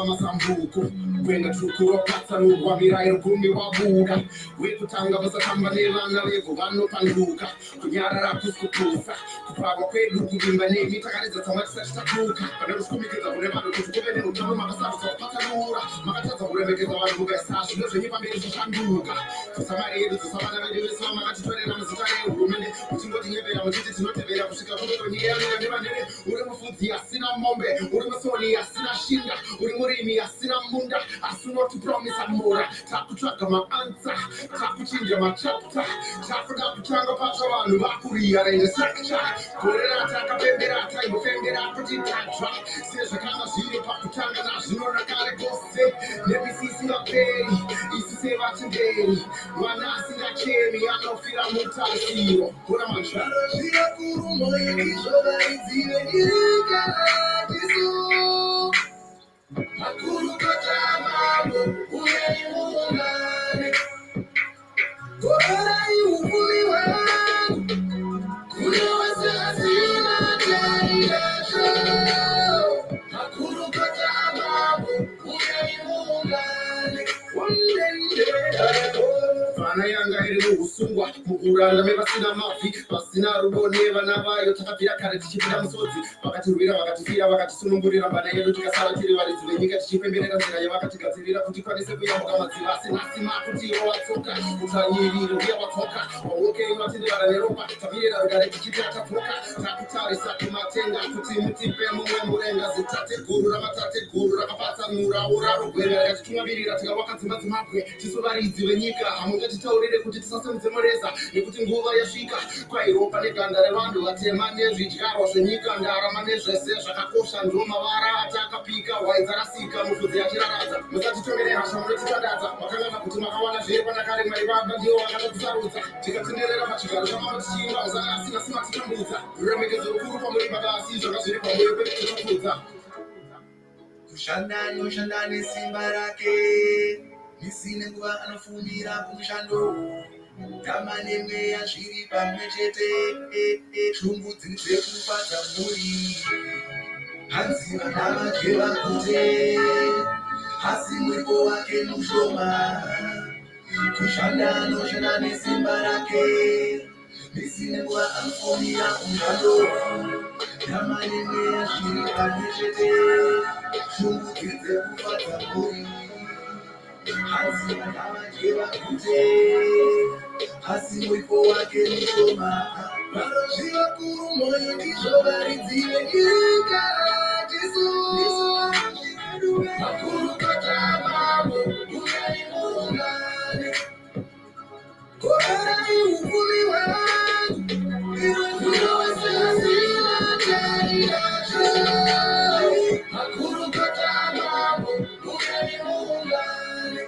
masambuko wenga chukuro patsanurwa mirairo gumi wabuda wekutanga vasatamba nevana vevo vanopanduka kunyarara kuskupusa kupagwa kwedu kuvimba nemi takaridza tsamwa tisati taduka pane kuskumikidza kune vanhu kuti kuve neutano makasarudza kupatsanura makatadza kuremekeza vanhu mukaisa zvino zvenyu pamberi zvoshanduka kusamari yedu dzosavana vedu vese vamakatitorera muzita rehurumende muchingotinyepera muchiti tinotevera kusvika kunotonyeyamira nevanene uri mufudzi asina mombe uri musoni asina shinda uri murimi asina munda asi unotipromisa mura takutsvaga maansa takuchinja machapta takuda kutanga patsva vanhu vakuriaraine structure gore ratakapembera taimbofembera kuti tatsva sezvakanga zviri pakutanga nazvino nakare kose nemisisingaperi isu sevachemberi mwana asingachemi anofira mutasiro kuna manzvaro zviyakurumoyeizvovaidzive nyika tisu makuru katamamo uyeimungane gorai uvumi wangu kune wese asina taidasho makuru katamamo uyeimungane vana yanga iri muhusungwa mukuranda mevasina mabvi vasina rudo nevana vayo takabvira kare tichipinda musodzi vakatirwira vakatifira vakatisunungurira mbada yedu tikasara tiri varidzi venyika tichipemberera nzira yavakatigadzirira kuti kwanise kuyambuka madziva asinasima kuti ivo watsoka utanyiriri uye watsoka waokei matindivara neropa tamirira rugare tichipira tatsoka takutarisa kumatenga kuti mutipe mumwe murenga zitateguru ramatateguru rakapatsanura uraro gwera rakatitungamirira tikawaka dzimba dzemabwe tisu varidzi venyika hamungatitaurire kuti tisasimudze mureza nekuti nguva yasvika kwairopa neganda revanhu vatema nezvidyarwa zvenyika ndarama nezvese zvakakosha ndo mavara atakapika hwaidzarasika mufudzi achiraradza musatitomere hasha munotitandadza makangana kuti makawana zviri panakare mwari vaba ndivo vakatatisarudza tikatenderera pachigaro chamama tichiimba uzanga asina sima titambudza ruremekedzo rukuru pamuri pakasi zvanga zviri pamwoyo pedu tinokudza kushanda noshanda nesimba rake misine nguva anofundira kumushando tama nemweya zviri pamwe chete shungu dziri dzekufadza mhuri hanzi vana vadye vakute asi muripo wake mushoma kushanda noshanda nesimba rake misine nguva anofundira kumushando tama nemweya zviri pamwe chete shungu dziri dzekufadza mhuri hanzi vana vadye vakute asi muripo wake mushoma vanozviva kuru mwoyo ndizvo varidzi venyika tisu makuru katamamo uyaimungane gorai uvumi wangu iwe kuno wese asina taidasho makuru katamamo uyaimungane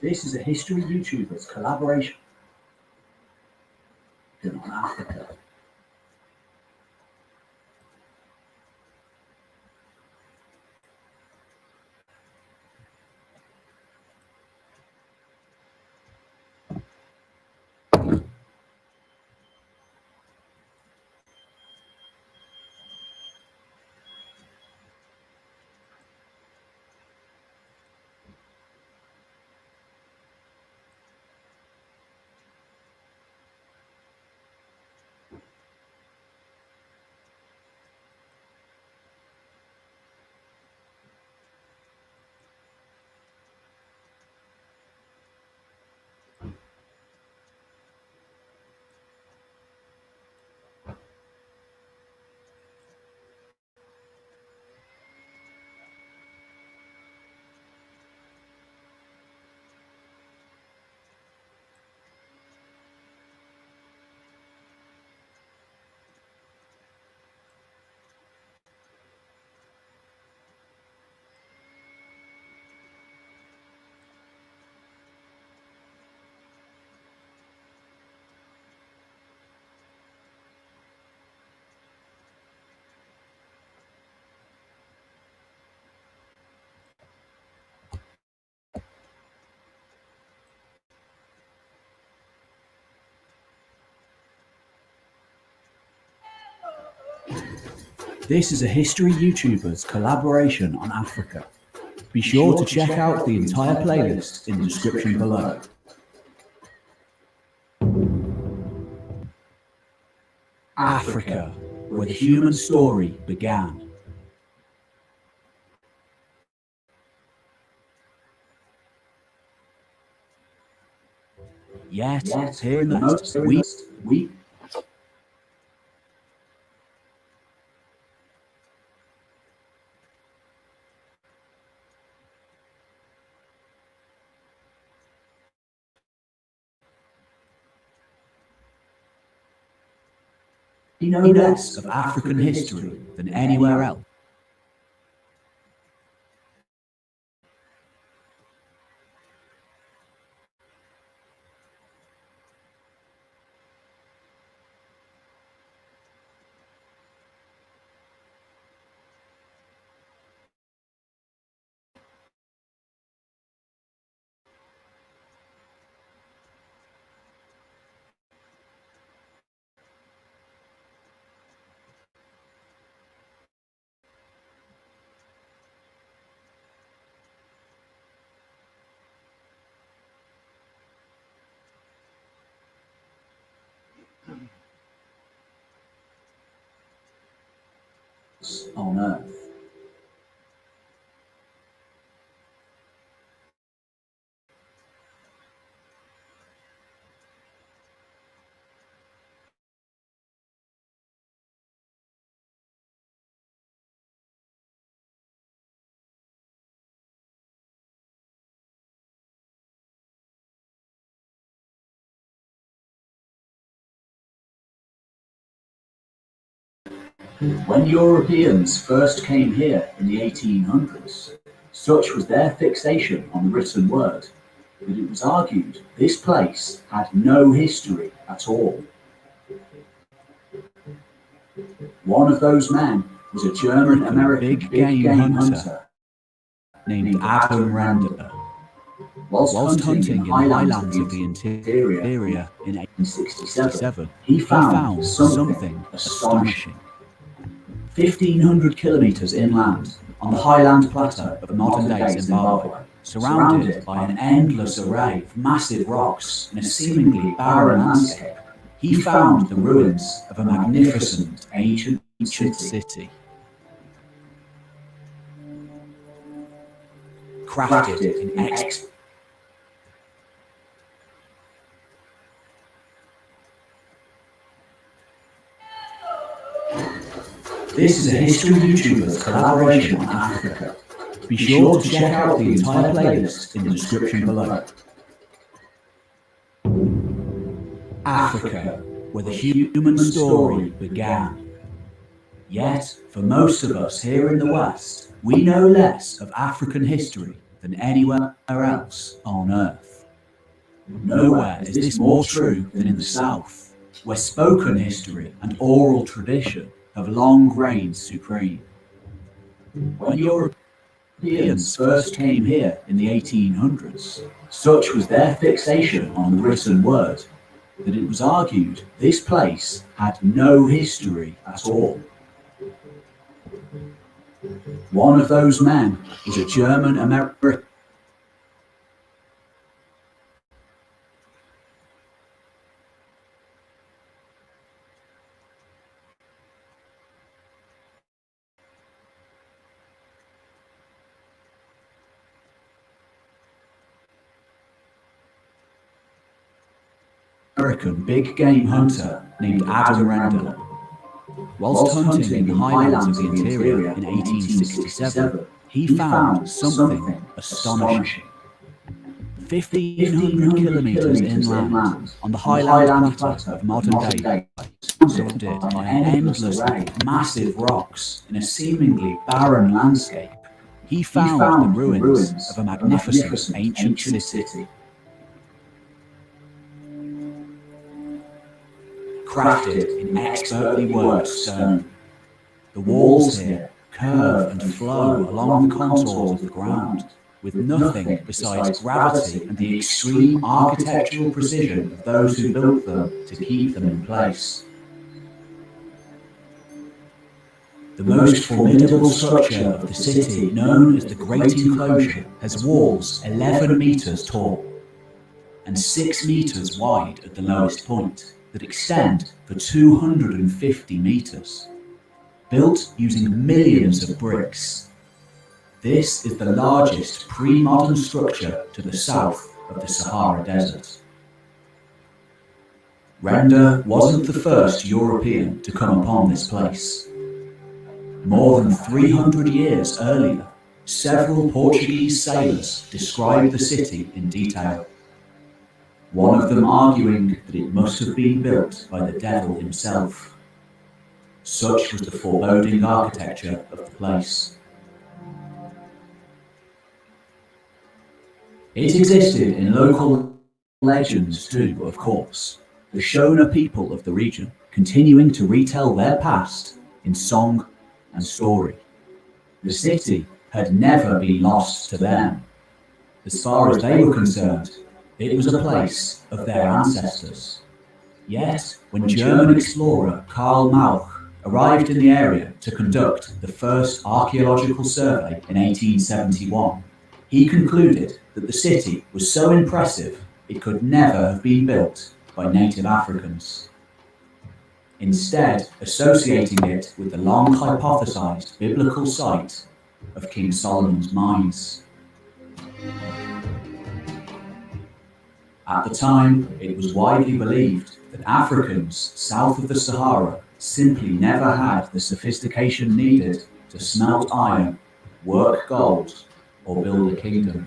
This is a history YouTuber's collaboration on Africa. This is a history YouTuber's collaboration on Africa. Be sure to check out the entire playlist in the description below. Africa, where the human story began. Yet, here in the West, we know less of African history than anywhere else. On Earth. When Europeans first came here in the 1800s, such was their fixation on the written word that it was argued this place had no history at all. One of those men was a German-American big game hunter named Adam Render. Whilst hunting in the highlands of the interior in 1867, he found something astonishing. 1,500 kilometers inland, on the highland plateau of modern-day Zimbabwe, surrounded by an endless array of massive rocks in a seemingly barren landscape, he found the ruins of a magnificent ancient city. Crafted in This is a history YouTuber's collaboration on Africa. Be sure to check out the entire playlist in the description below. Africa, where the human story began. Yet, for most of us here in the West, we know less of African history than anywhere else on Earth. Nowhere is this more true than in the South, where spoken history and oral tradition have long reigned supreme. When Europeans first came here in the 1800s, such was their fixation on the written word that it was argued this place had no history at all. One of those men was a German American big game hunter named Adam Render. Whilst hunting in the highlands of the interior in 1867, he found something astonishing. 1,500 kilometres inland, on the highland plateau of modern day, surrounded by an endless array of massive rocks in a seemingly barren landscape, he found the ruins of a magnificent ancient city. Crafted in expertly worked stone. The walls here curve and flow along the contours of the ground, with nothing besides gravity and the extreme architectural precision of those who built them to keep them in place. The most formidable structure of the city, known as the Great Enclosure, has walls 11 metres tall and 6 metres wide at the lowest point, that extend for 250 metres, built using millions of bricks. This is the largest pre-modern structure to the south of the Sahara Desert. Render wasn't the first European to come upon this place. More than 300 years earlier, several Portuguese sailors described the city in detail, one of them arguing that it must have been built by the devil himself. Such was the foreboding architecture of the place. It existed in local legends too, of course, the Shona people of the region continuing to retell their past in song and story. The city had never been lost to them. As far as they were concerned, it was a place of their ancestors. Yet, when German explorer Karl Mauch arrived in the area to conduct the first archaeological survey in 1871, he concluded that the city was so impressive it could never have been built by native Africans, instead associating it with the long hypothesized biblical site of King Solomon's mines. At the time, it was widely believed that Africans south of the Sahara simply never had the sophistication needed to smelt iron, work gold, or build a kingdom.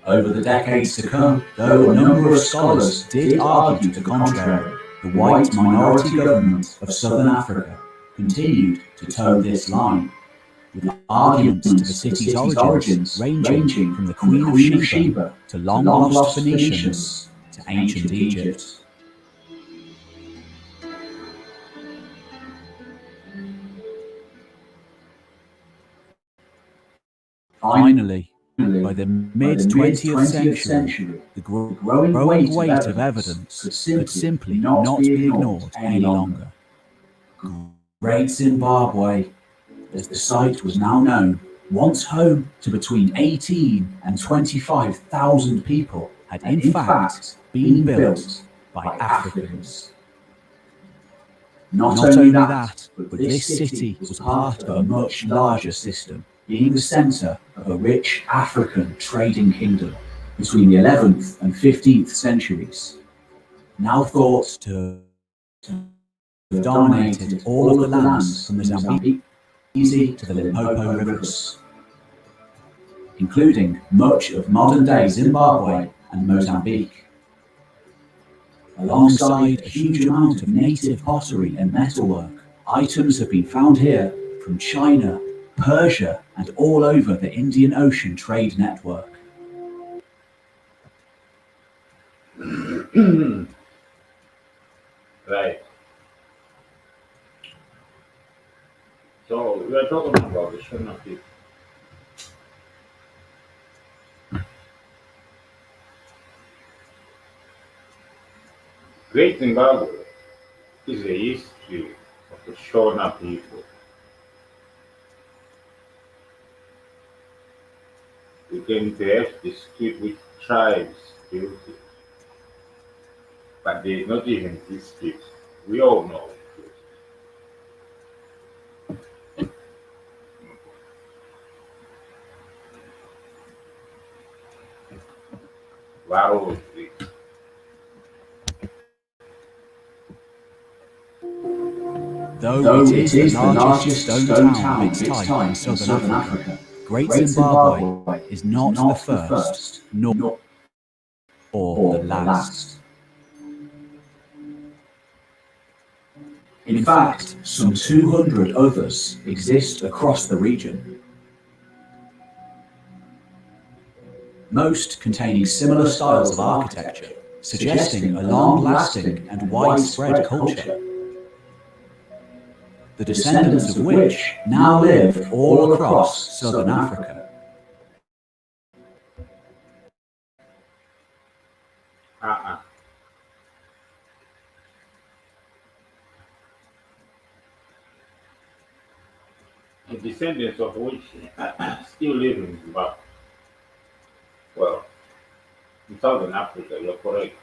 Over the decades to come, though a number of scholars did argue to the contrary, the white minority government of southern Africa continued to toe this line, with arguments to the city's origins ranging from the Queen of Sheba to long-lost Phoenicians to ancient Egypt. Finally, by the mid-20th century, the growing weight of evidence could simply not be ignored any longer. Great Zimbabwe, as the site was now known, once home to between 18 and 25,000 people, had in fact been built by Africans. Not only that, but this city was part of a much larger system, being the centre of a rich African trading kingdom between the 11th and 15th centuries, now thought to have dominated all of the lands from the Zambezi to the Limpopo rivers, including much of modern-day Zimbabwe and Mozambique. Alongside a huge amount of native pottery and metalwork, items have been found here from China, Persia, and all over the Indian Ocean trade network. Right. So we are talking about the Shona people. Great Zimbabwe is a history of the Shona people. We can perhaps dispute which tribes built it, but there is not even dispute. We all know it. Wow, Though it is the largest stone town of its type in southern Africa, Great Zimbabwe is not the first, nor the last. In fact, some 200 others exist across the region, most containing similar styles of architecture, suggesting a long-lasting and widespread culture, the descendants of which now live all across southern Africa. uh-uh. The descendants of which still live in Zimbabwe. Well, in Southern Africa, you're correct.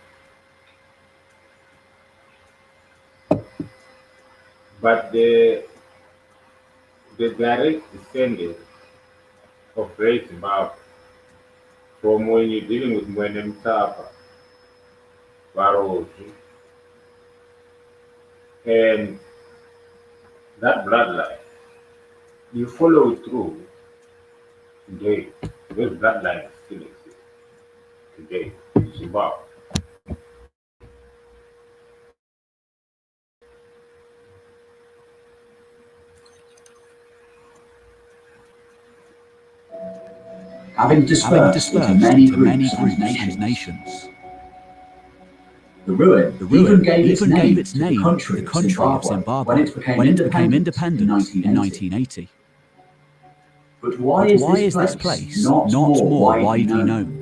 But the direct descendants of Great Zimbabwe, from when you're dealing with Mwene Mtapa, Varoji, and that bloodline, you follow it through today. Those bloodlines still exist today in Zimbabwe. Having dispersed into many groups and nations. The ruin even gave its name to the country of Zimbabwe when it became independent in 1980. But why is this place not more widely known?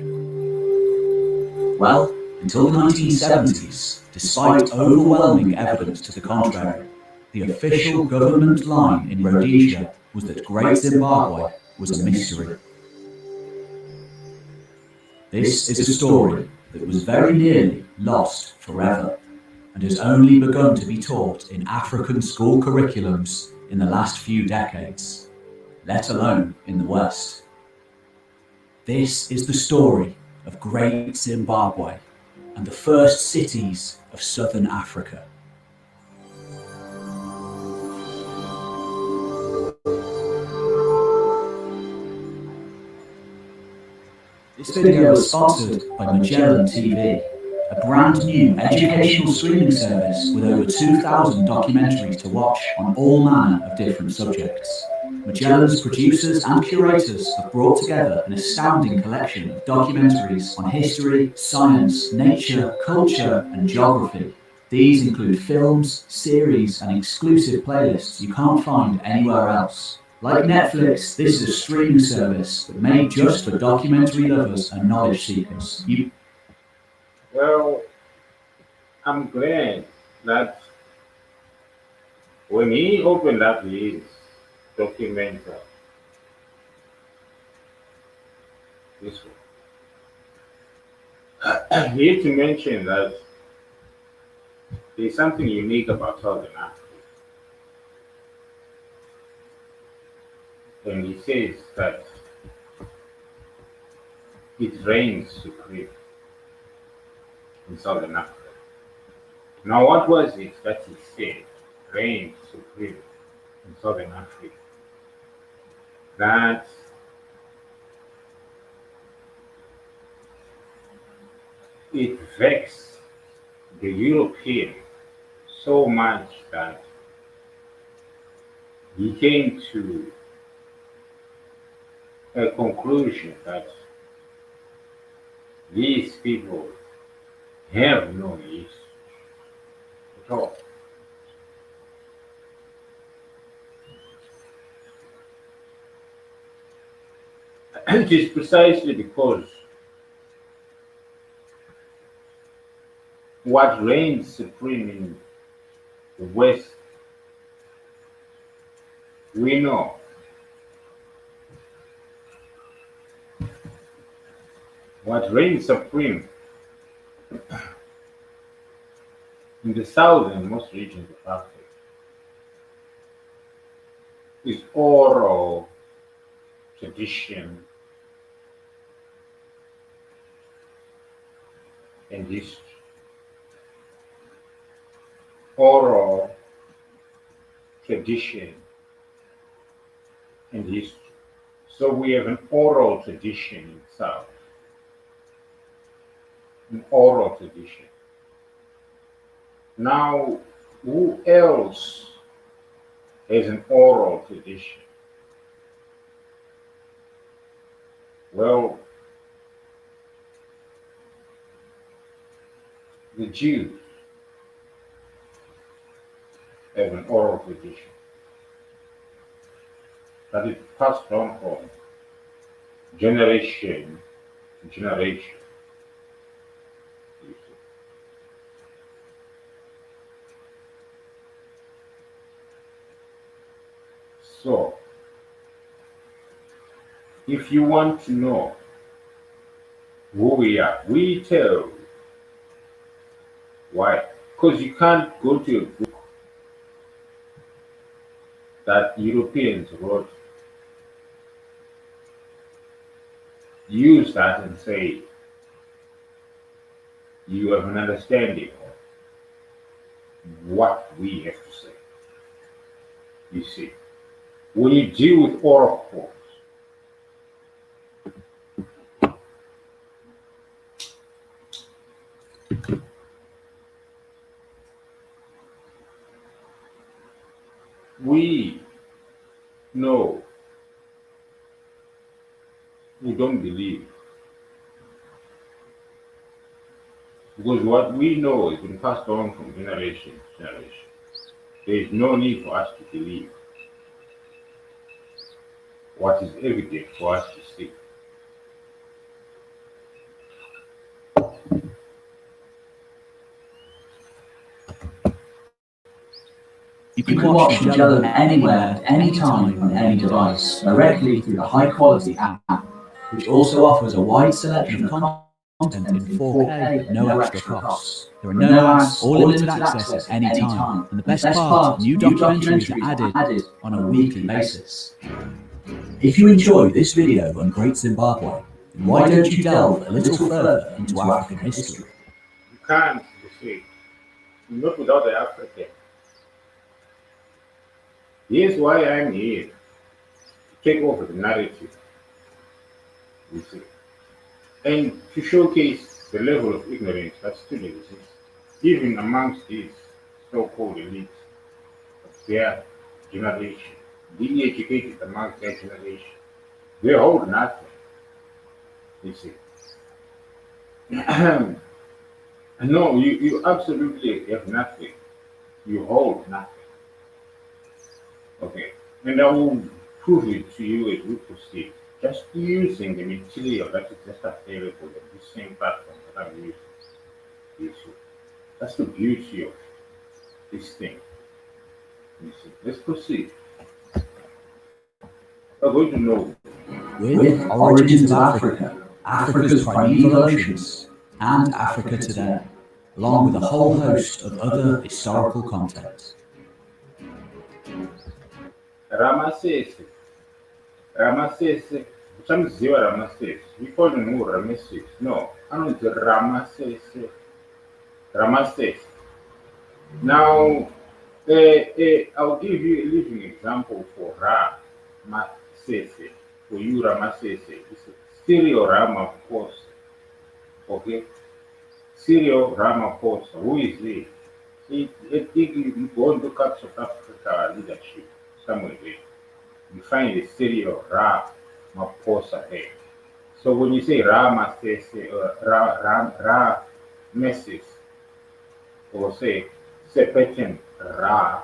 Well, until the 1970s, despite overwhelming evidence to the contrary, the official government line in Rhodesia was that Great Zimbabwe was a mystery. This is a story that was very nearly lost forever and has only begun to be taught in African school curriculums in the last few decades, let alone in the West. This is the story of Great Zimbabwe and the first cities of southern Africa. This video is sponsored by Magellan TV, a brand new educational streaming service with over 2,000 documentaries to watch on all manner of different subjects. Magellan's producers and curators have brought together an astounding collection of documentaries on history, science, nature, culture, and geography. These include films, series, and exclusive playlists you can't find anywhere else. Like Netflix, this is a streaming service made just for documentary lovers and knowledge seekers. Well, I'm glad that when he opened up his documentary, this one, he had to mention that there's something unique about Southern Africa. And he says that it reigns supreme in Southern Africa. Now, what was it that he said reigned supreme in Southern Africa? That it vexed the European so much that he came to a conclusion that these people have no history at all. And it is precisely because what reigns supreme in the West, we know. What reigns supreme in the southernmost regions of Africa is oral tradition and history. Oral tradition and history. So we have an oral tradition in the South, an oral tradition. Now, who else has an oral tradition? Well, the Jews have an oral tradition that is passed on from generation to generation. You see. So, if you want to know who we are, we tell you. Why? Because you can't go to a book that Europeans wrote, use that and say you have an understanding of what we have to say. You see, when you deal with oracles, we know, we don't believe. Because what we know has been passed on from generation to generation. There is no need for us to believe what is evident for us to see. You can watch Magellan anywhere, anytime, on any device, directly through the high-quality app, which also offers a wide selection of content in 4K at no extra cost. There are no ads or limited access at any time, and the best part, new documentaries are added on a weekly basis. If you enjoy this video on Great Zimbabwe, then why don't you delve a little further into African history? You can't, you see, not without the African. Here's why I'm here, to take over the narrative, you see, and to showcase the level of ignorance that still exists, even amongst these so-called elites of their generation, the educated amongst their generation. They hold nothing, you see. No, you absolutely have nothing. You hold nothing. Okay. And I will prove it to you as we proceed. Just using the material that is just available on the same platform that I'm using. You see. That's the beauty of this thing. You see. Let's proceed. We're going to know With Origins of Africa, Africa's Primeval Oceans, and Africa Today, along with a whole host of other historical content. Ramasese. Ramasese. Uchamuziva Ramasese. We call him who Rameses. No, I don't know Ramasese. Ramasese. Now, I'll give you a living example for Ramasese. For you, Ramasese. It's Cyril Ramaphosa. Okay? Cyril Ramaphosa. Who is he? I think you go and look up South Africa leadership somewhere there. You find the Cyril Ra Maposa Head. So when you say Ra Mesis, or say Sepetin Ra,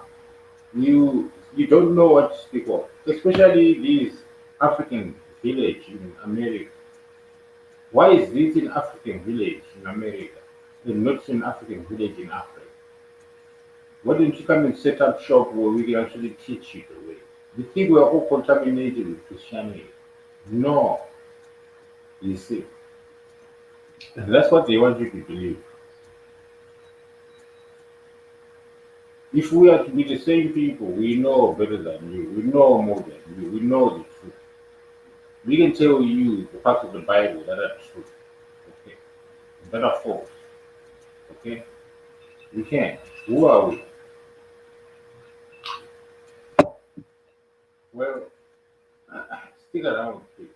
you don't know what to speak of, especially these African village in America. Why is this an African village in America and not an African village in Africa? Why don't you come and set up shop where we can actually teach you the way? You think we are all contaminated with Christianity? No, you see. And that's what they want you to believe. If we are to be the same people, we know better than you, we know more than you, we know the truth. We can tell you the parts of the Bible that are true, okay, that are false, okay? We can. Who are we? Well, stick around, please.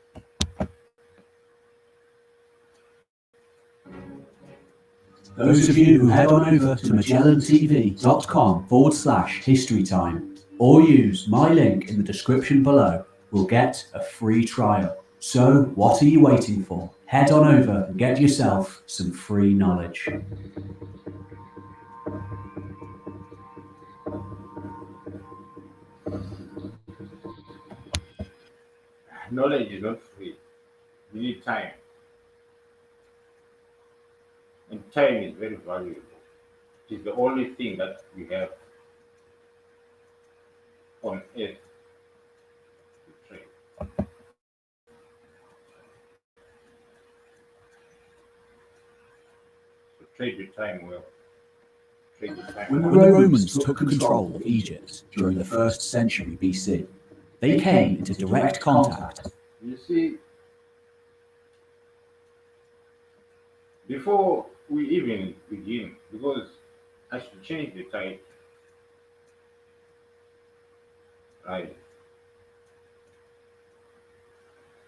Those of you who head on over to magellantv.com/historytime or use my link in the description below will get a free trial. So what are you waiting for? Head on over and get yourself some free knowledge. Knowledge is not free. You need time. And time is very valuable. It is the only thing that we have on earth to trade. So trade your time well. Trade your time When the well. Romans took control of Egypt during the 1st century BC, they came into direct contact. You see, before we even begin, because I should change the title, right?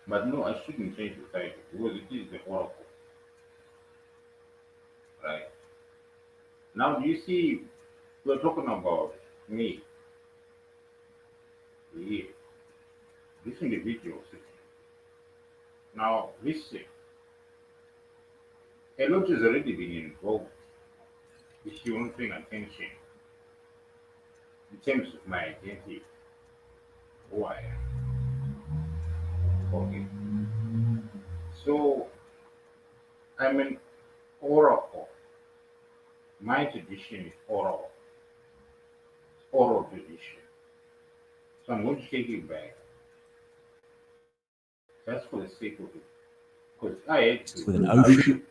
But no, I shouldn't change the title because it is the oracle, right? Now, do you see, we're talking about me, here, this individual system. Now, listen, a lot has already been involved if you weren't paying attention in terms of my identity, who I am. Okay. So, I'm an oracle. My tradition is oral tradition. So I'm going to take it back. That's for the sake of it. Because I had to, With an ocean.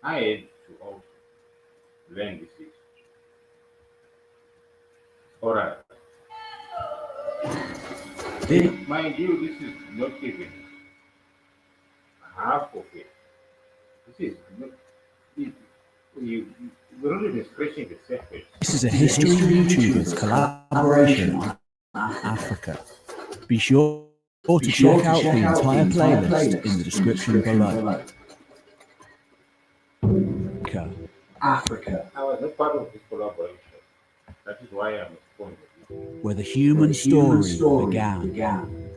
I had to also learn this history. Alright. Mind you, this is not even half of it. This is not, we're not even scratching the surface. This is a History YouTubers collaboration on Africa. Be sure to check out the entire playlist in the description below. Africa, I was not part of this collaboration. That is why I'm responding. where the human story began.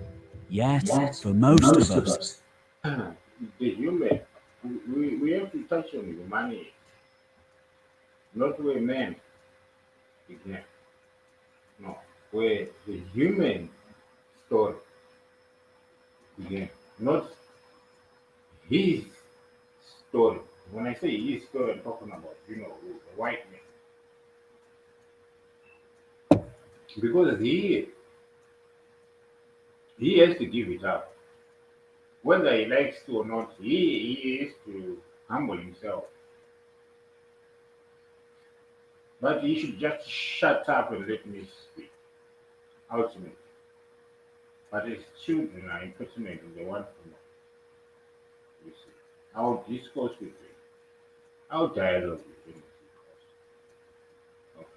Yet, for most of us, The human, we have to touch on humanity, not where man began. No, where the human story began, not his story. When I say his story, I'm talking about, the white man. Because he has to give it up. Whether he likes to or not, he has to humble himself. But he should just shut up and let me speak. Ultimately. But his children are impertinent and they want to know. You see. I'll discourse with him. I'll dialogue with him. Okay.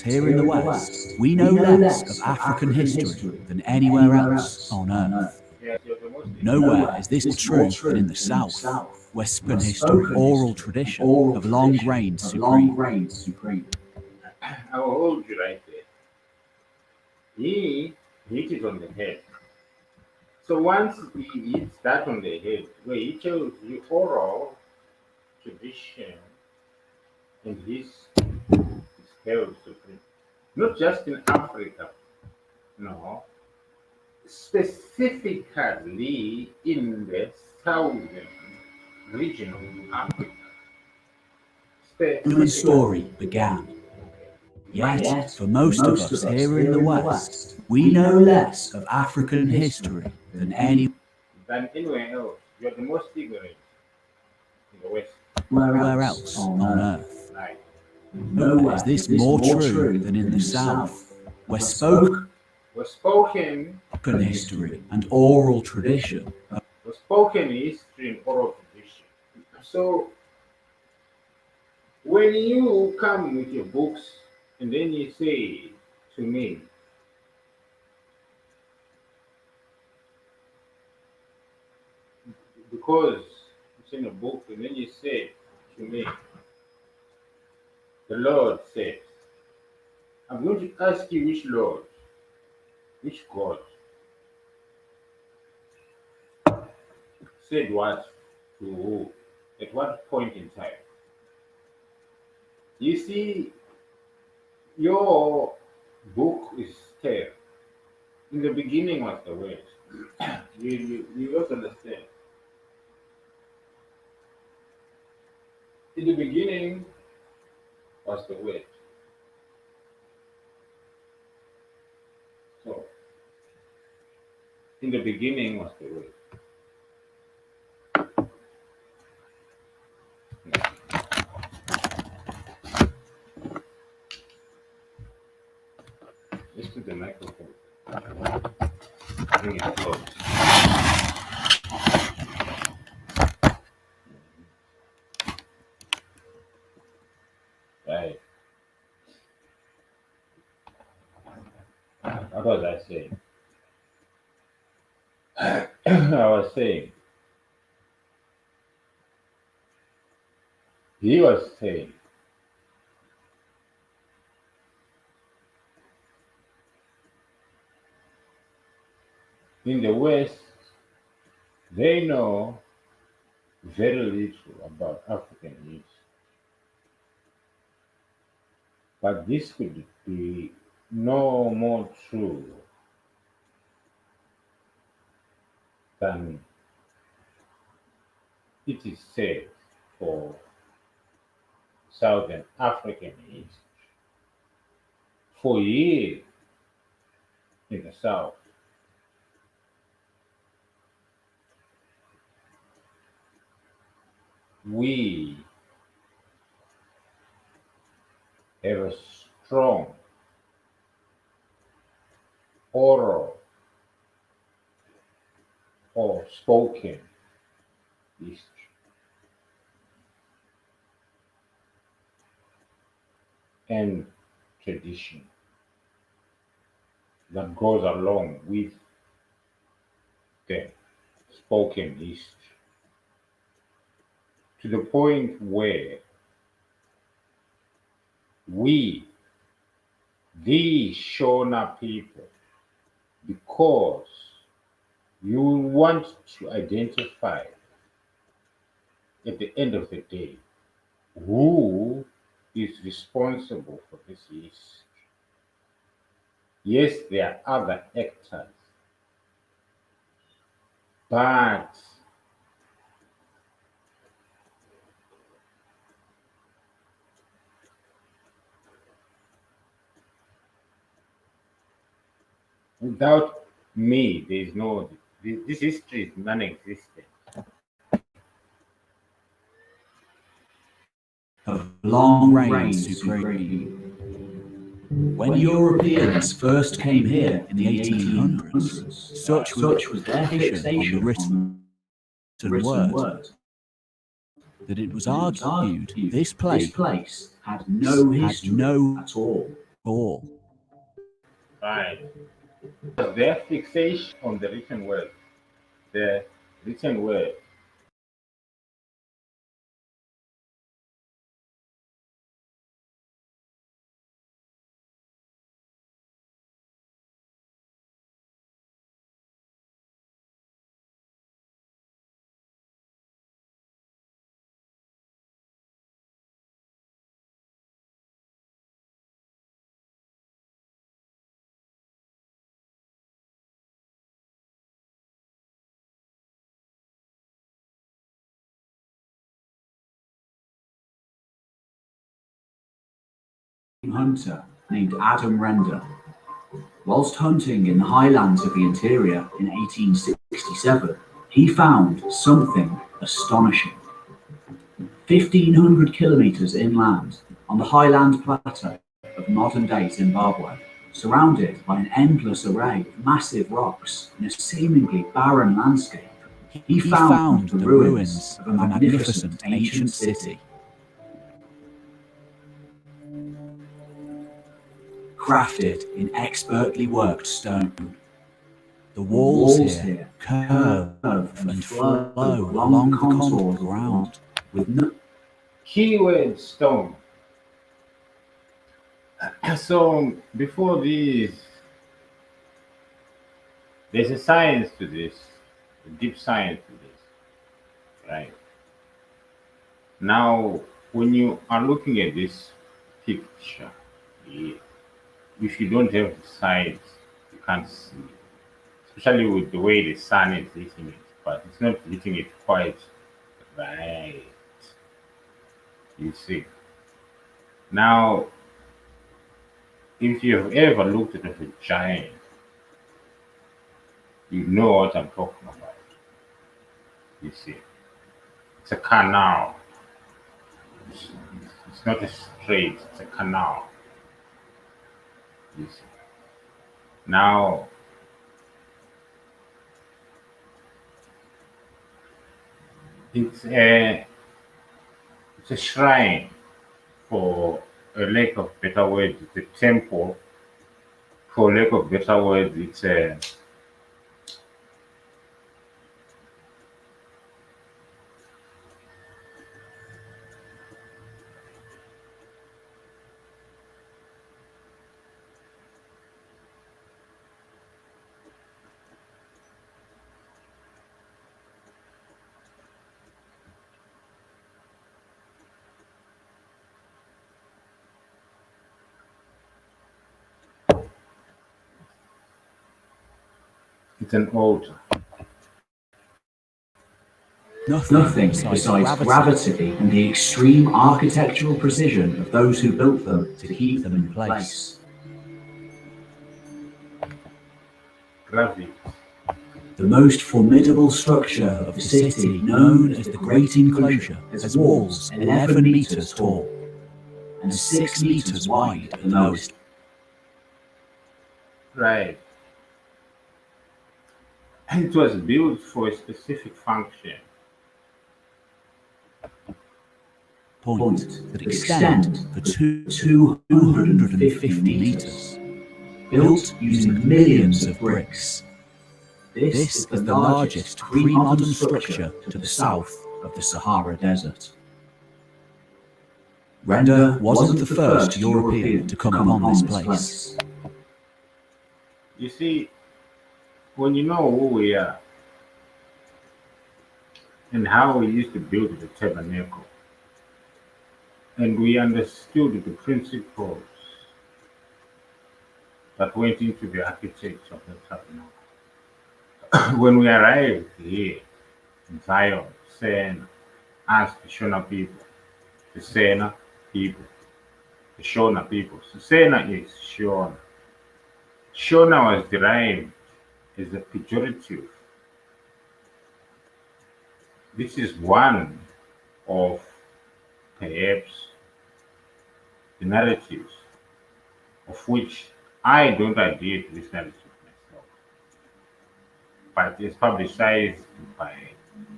here in the West, we know less of African history than anywhere else on Earth. Yes, you're the most Nowhere is this more true than in the South. where spoken history, oral tradition have long reigned supreme. I will hold you right there. He hit it on the head. So once he hits that on the head, where he tells you oral tradition and his is held supreme. Not just in Africa, no, specifically in the southern region of Africa. Human story began. Yet, for most of us here in the West, we know less of African history than anywhere Anywhere else. You're the most ignorant in the West. else on Earth. Right. Nowhere is this more true than in the South, where spoken Was spoken history and oral tradition was spoken history and oral tradition. So when you come with your books and then you say to me, because it's in a book, and then you say to me, the Lord said, I'm going to ask you which Lord, which God said what to who, at what point in time. You see, your book is stale. In the beginning was the word. You also understand. In the beginning was the word. So, in the beginning was the word. Just to the microphone. Bring it close. Right. What was I saying? I was saying, he was saying, in the West, they know very little about African history. But this could be no more true than it is said for Southern African history. For years in the South, we have a strong oral or spoken history and tradition that goes along with the spoken history, to the point where we, the Shona people, because you want to identify at the end of the day who is responsible for this history. Yes, there are other actors, but without me, there is no, this history is non-existent. have long reigned supreme. When Europeans first came here in the 1800s, such was their fixation on the written word that it was argued this place had no history at all. Right. Their fixation on the written word, the written word hunter named Adam Render. Whilst hunting in the highlands of the interior in 1867, he found something astonishing. 1,500 kilometres inland, on the highland plateau of modern-day Zimbabwe, surrounded by an endless array of massive rocks in a seemingly barren landscape, he found the ruins of a magnificent ancient city. Crafted in expertly worked stone. The walls here curve and flow along the contours of the ground, with no Keyword stone. So before this, there's a science to this, a deep science to this, right? Now, when you are looking at this picture here, if you don't have the sides, you can't see, especially with the way the sun is hitting it, but it's not hitting it quite right. You see. Now, if you've ever looked at a giant, you know what I'm talking about. You see, it's a canal. It's not a straight, it's a canal. You see. Now, it's a shrine, for a lack of better words. It's a temple. For lack of better words, it's a it's an altar. nothing besides gravity and the extreme architectural precision of those who built them to keep them in place. Gravity. The most formidable structure of the city, known as the Great Enclosure, has walls 11 metres tall and 6 metres wide at the lowest. Right. And it was built for a specific function. Point that extend for 250 metres, built using millions of bricks. This is the largest pre-modern structure to the south of the Sahara Desert. Render wasn't the first European to come upon this place. You see, when you know who we are and how we used to build the tabernacle, and we understood the principles that went into the architecture of the tabernacle. When we arrived here in Zion, Sena, asked the Shona people, the Sena people, the Shona people. So Sena is Shona. Shona was derived as a pejorative. This is one of perhaps the narratives of which I don't adhere to this narrative myself, but it's publicized by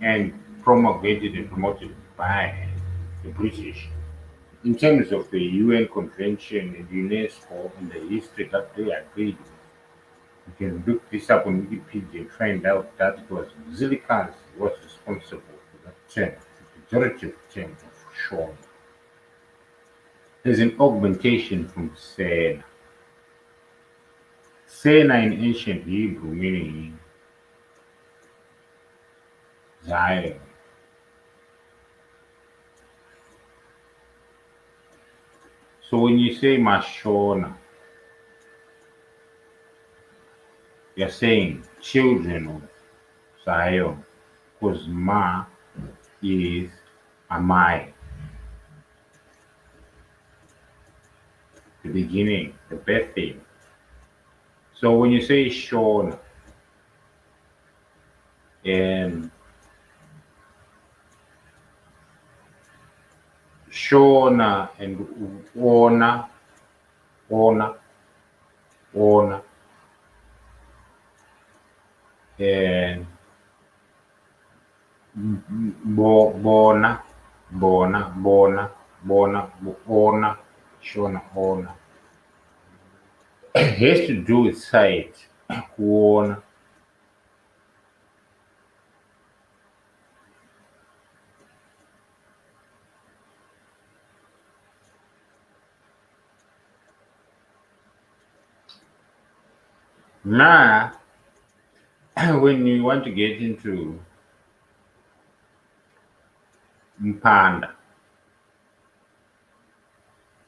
and promulgated and promoted by the British in terms of the UN Convention and UNESCO and the history that they agreed with. You can look this up on Wikipedia and find out that it was Zilikans was responsible for that term, the pejorative term of Shona. There's an augmentation from Sena. Sena in ancient Hebrew meaning Zion. So when you say Mashona, you're saying children of Zion, because Ma is Amai. the beginning, the birthday. So when you say Shona and Shona and Ona, Ona, Ona, and Bona, Bona, Bona, Bona, Ona, Shona, Ona. It has to do with sight. Ona. Now, when you want to get into Mpanda,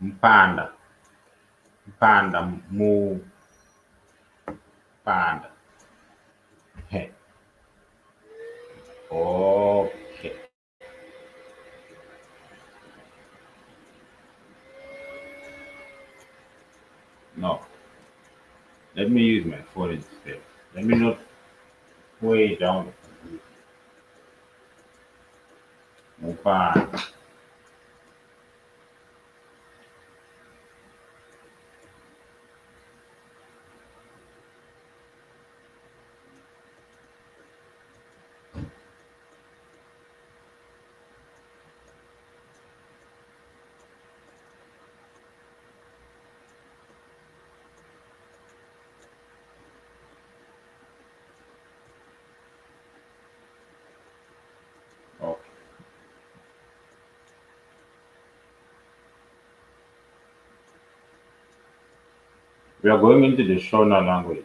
Mpanda, Mpanda, Mu, Panda. Hey. Okay. No. Let me use my phone instead. Let me not way down. Mupanda. Okay. We are going into the Shona language.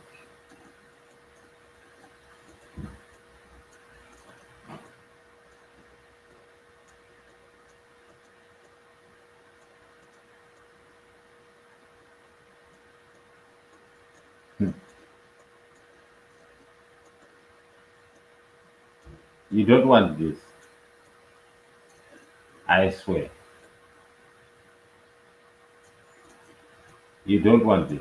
Hmm. You don't want this. I swear. You don't want this.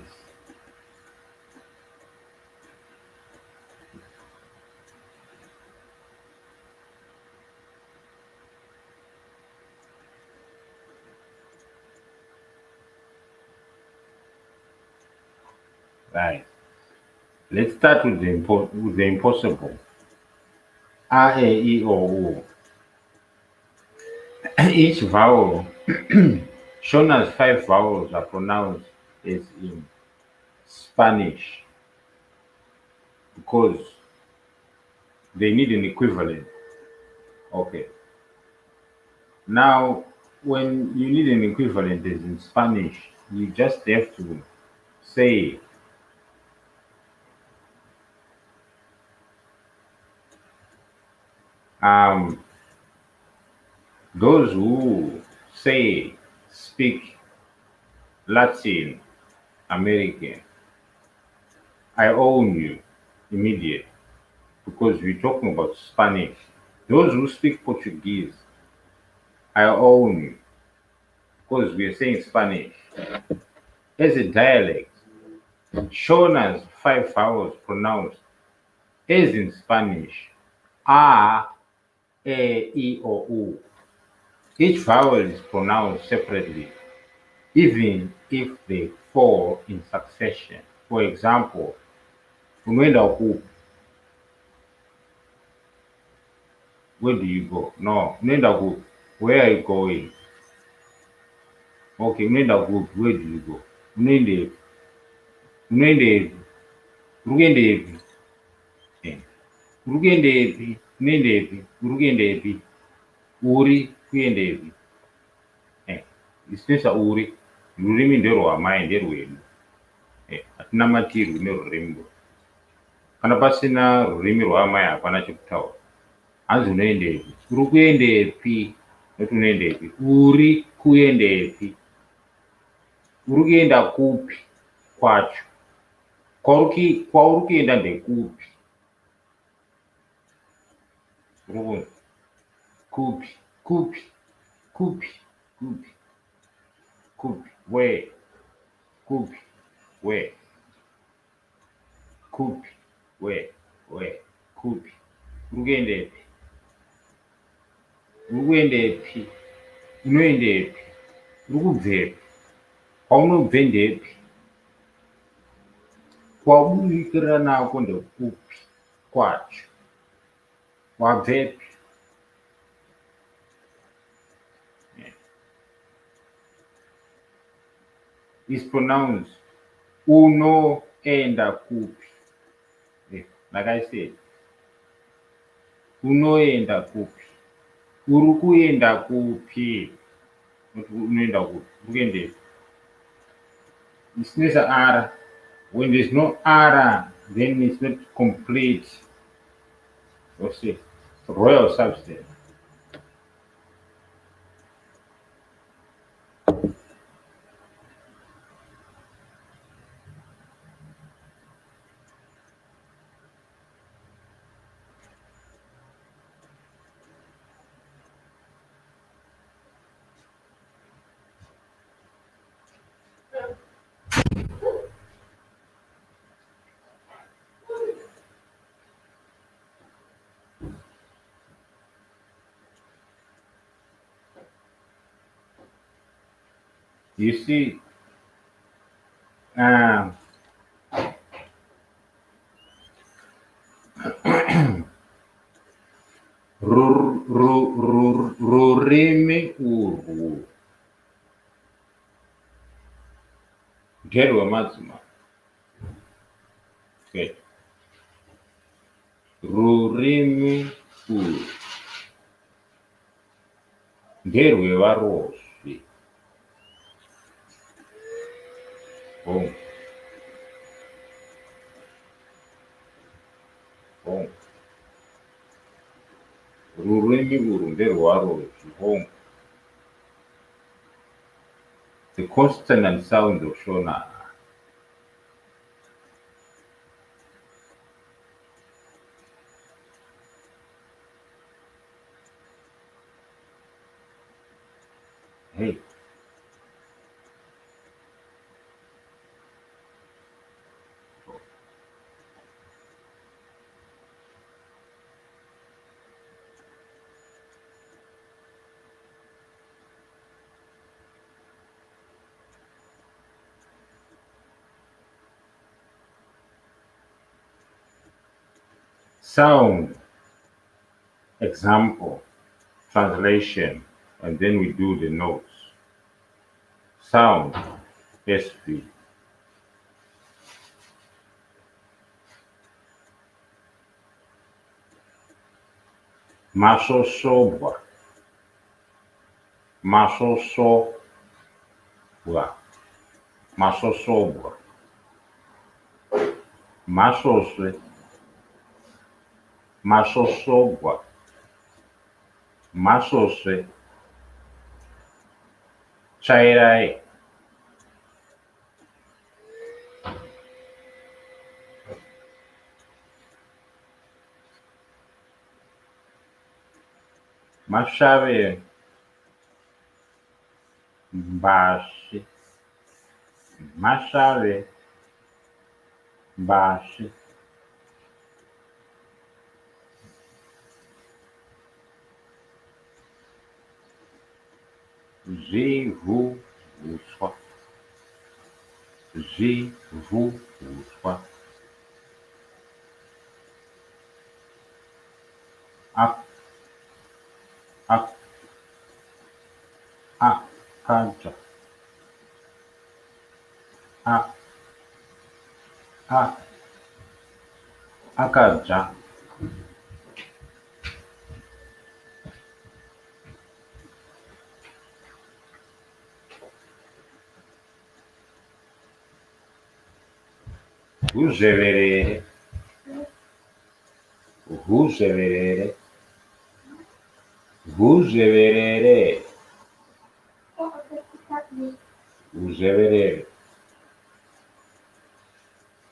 Right. Let's start with with the impossible. A, E, I, O, U. Each vowel, Shona's 5 vowels are pronounced as in Spanish because they need an equivalent. Okay. Now, when you need an equivalent as in Spanish, you just have to say um, those who say speak Latin American, I own you immediate because we're talking about Spanish. Those who speak Portuguese, I own you because we're saying Spanish. As a dialect, Shona's 5 vowels pronounced as in Spanish A, E, I, O, U. Each vowel is pronounced separately, even if they fall in succession. For example, unaenda huku, where do you go? No, unaenda huku, where are you going? Okay, unaenda huku, where do you go? Unaenda hivi, unaenda hivi, urugenda hivi, eh, urugenda hivi, unaenda hivi, urugenda hivi, uri kuenda hivi. Isipesa uri, rurimi nderwamai nderwedu. Hatina matiri nerurimi. Kana pasina rurimi rwamai hapana chekutaura. Hanzi unoendepi? Uri kuendepi? Noti unoendepi? Uri kuendepi? Uri kuenda kupi kwacho? Kwauri kuenda ndekupi? Urikuona? Kupi, kupi, kupi, kupi, kupi, where? Kupi. Where? Kupi. Where? Where? Kupi. Urugendepi. Urugendepi. Unoendepi. Urikubvepi. Kwaunobve ndepi. Kwaurikira nako ndekupi kwacho. Wabvepi. Is pronounced unoenda kupi. Like I said, unoenda kupi. Uri kuenda kupi. Unoenda kupi. Urugendepi. It's a R. When there's no R, then it's not complete. What's it? Royal substance. You see, rurimi urwu nderwemadzimai. Okay. Rurimi urwu nderwevarozvi. Boom. Boom. Rurimi urwu nderwevarozvi. Boom. The consonant sound of Shona. Hey. Sound, example, translation, and then we do the notes. Sound, SV. Masosobwa. Masosobwa. Masosobwa. Masoswe. Masosobwa. Masoswe. Chairai. Mashave. Bashi. Mashave. Bashi. Zivu uswa. Zivu uswa. Akaja. Akaja. Uzeverere. Uzeverere. Uzeverere. Uzeverere.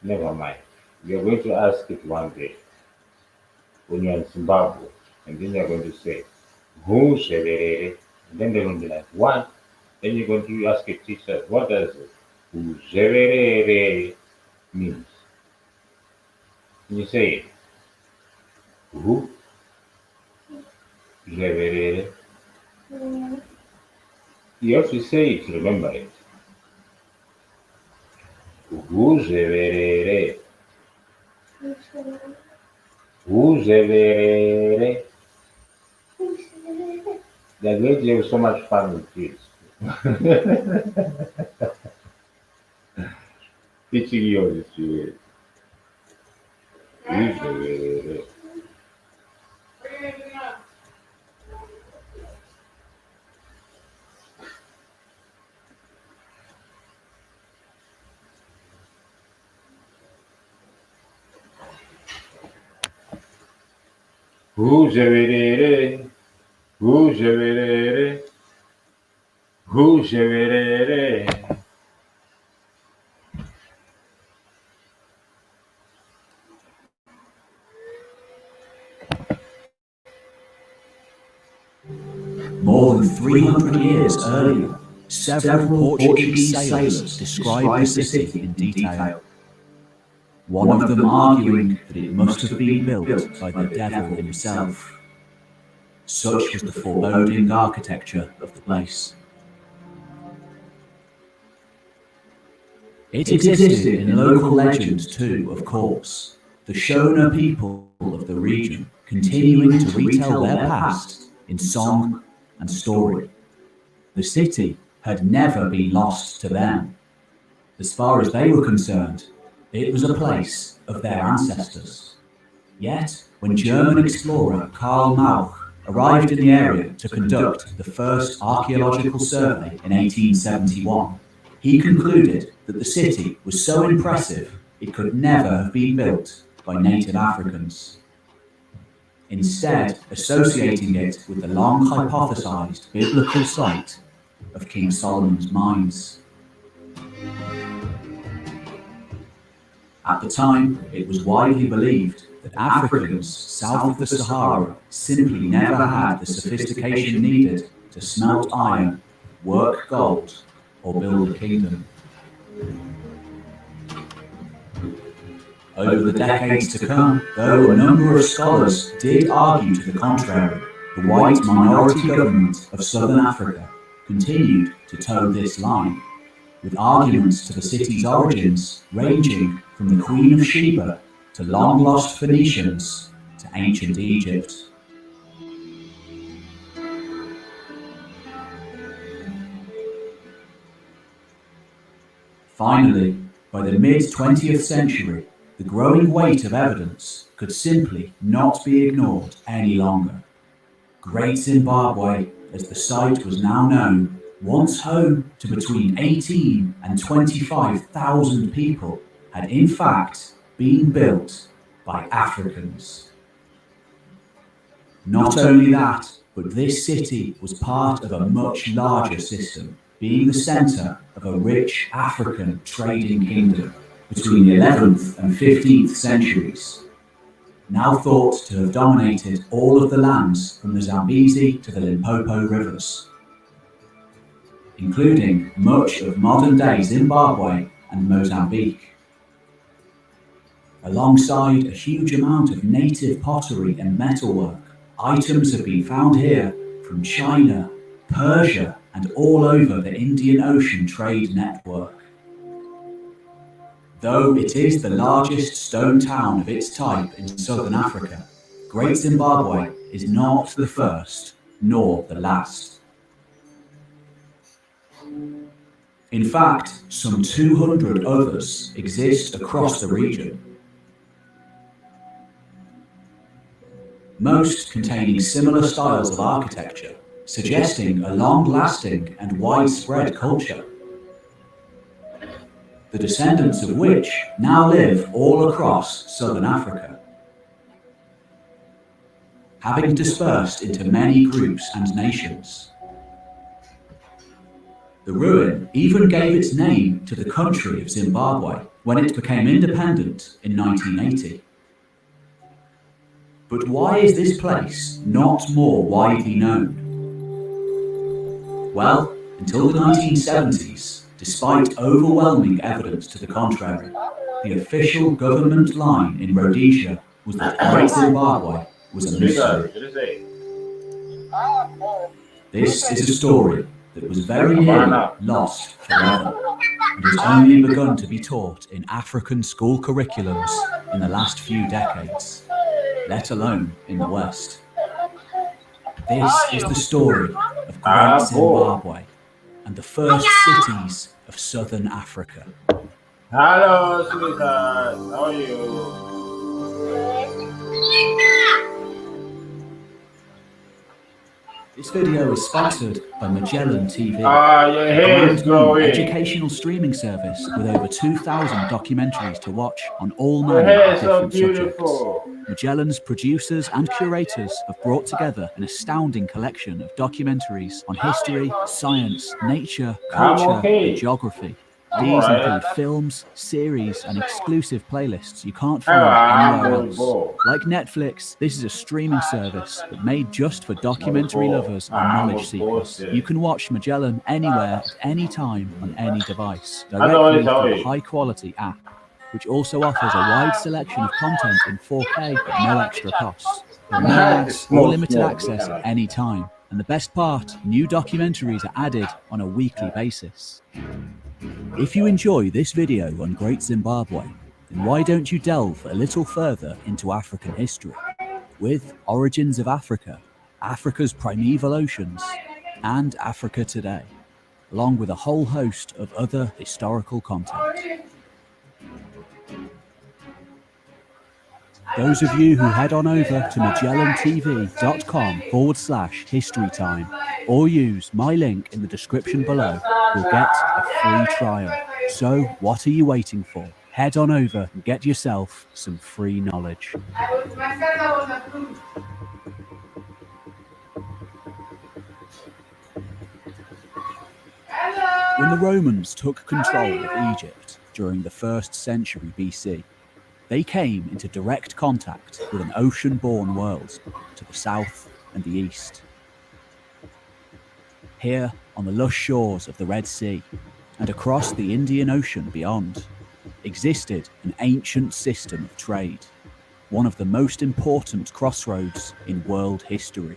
Never mind. You're going to ask it one day when you're in Zimbabwe, and then you're going to say, Uzeverere. And then they're going to be like, what? Then you're going to ask a teacher, what does it? Uzeverere means. Can you say it? Uzeverere. You have to say it to remember it. Uzeverere. Uzeverere. They're going to have so much fun with kids. Teaching you all this to Uzeverere. Uzeverere. Uzeverere. Uzeverere. More than 300 years earlier, several Portuguese sailors described the city in detail, one of them arguing that it must have been built by the devil himself. Such was the foreboding architecture of the place. It existed in local legends too, of course, the Shona people of the region continuing to retell their past in song and story. The city had never been lost to them. As far as they were concerned, it was a place of their ancestors. Yet, when German explorer Karl Mauch arrived in the area to conduct the first archaeological survey in 1871, he concluded that the city was so impressive it could never have been built by native Africans, instead associating it with the long hypothesized biblical site of King Solomon's mines. At the time, it was widely believed that Africans south of the Sahara simply never had the sophistication needed to smelt iron, work gold, or build a kingdom. Over the decades to come, though a number of scholars did argue to the contrary, the white minority government of southern Africa continued to toe this line, with arguments to the city's origins ranging from the Queen of Sheba to long-lost Phoenicians to ancient Egypt. Finally, by the mid-20th century, the growing weight of evidence could simply not be ignored any longer. Great Zimbabwe, as the site was now known, once home to between 18 and 25,000 people, had in fact been built by Africans. Not only that, but this city was part of a much larger system, being the centre of a rich African trading kingdom between the 11th and 15th centuries, now thought to have dominated all of the lands from the Zambezi to the Limpopo rivers, including much of modern-day Zimbabwe and Mozambique. Alongside a huge amount of native pottery and metalwork, items have been found here from China, Persia, and all over the Indian Ocean trade network. Though it is the largest stone town of its type in southern Africa, Great Zimbabwe is not the first nor the last. In fact, some 200 others exist across the region, most containing similar styles of architecture, suggesting a long-lasting and widespread culture, the descendants of which now live all across southern Africa, having dispersed into many groups and nations. The ruin even gave its name to the country of Zimbabwe when it became independent in 1980. But why is this place not more widely known? Well, until the 1970s, Despite overwhelming evidence to the contrary, the official government line in Rhodesia was that Great Zimbabwe was a mystery. This is a story that was very nearly lost forever and has only begun to be taught in African school curriculums in the last few decades, let alone in the West. This is the story of Great Zimbabwe and the first cities of southern Africa. Hello, sweetheart. How are you? This video is sponsored by Magellan TV, Your hair is glowing. educational streaming service with over 2,000 documentaries to watch on all Your manner hair of is so different beautiful. subjects. Magellan's producers and curators have brought together an astounding collection of documentaries on history, science, nature, culture, and geography. These include films, series, and exclusive playlists you can't find anywhere else. Like Netflix, this is a streaming service but made just for documentary lovers and knowledge seekers. You can watch Magellan anywhere, at any time, on any device, directly through a high-quality app, which also offers a wide selection of content in 4K at no extra cost. There are no ads or limited access at any time. And the best part, new documentaries are added on a weekly basis. If you enjoy this video on Great Zimbabwe, then why don't you delve a little further into African history with Origins of Africa, Africa's Primeval Oceans, and Africa Today, along with a whole host of other historical content. Those of you who head on over to magellantv.com/historytime or use my link in the description below will get a free trial. So what are you waiting for? Head on over and get yourself some free knowledge. When the Romans took control of Egypt during the 1st century BC, they came into direct contact with an ocean-borne world to the south and the east. Here, on the lush shores of the Red Sea and across the Indian Ocean beyond, existed an ancient system of trade, one of the most important crossroads in world history.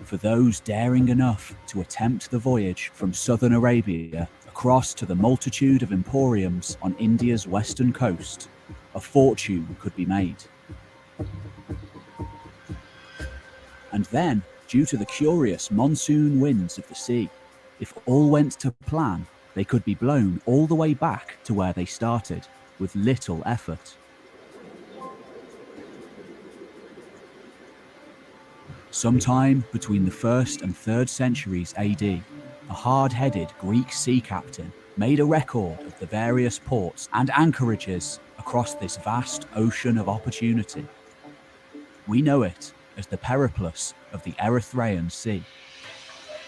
For those daring enough to attempt the voyage from southern Arabia across to the multitude of emporiums on India's western coast, a fortune could be made. And then, due to the curious monsoon winds of the sea, if all went to plan, they could be blown all the way back to where they started, with little effort. Sometime between the 1st and 3rd centuries AD, a hard-headed Greek sea captain made a record of the various ports and anchorages across this vast ocean of opportunity. We know it as the Periplus of the Erythraean Sea.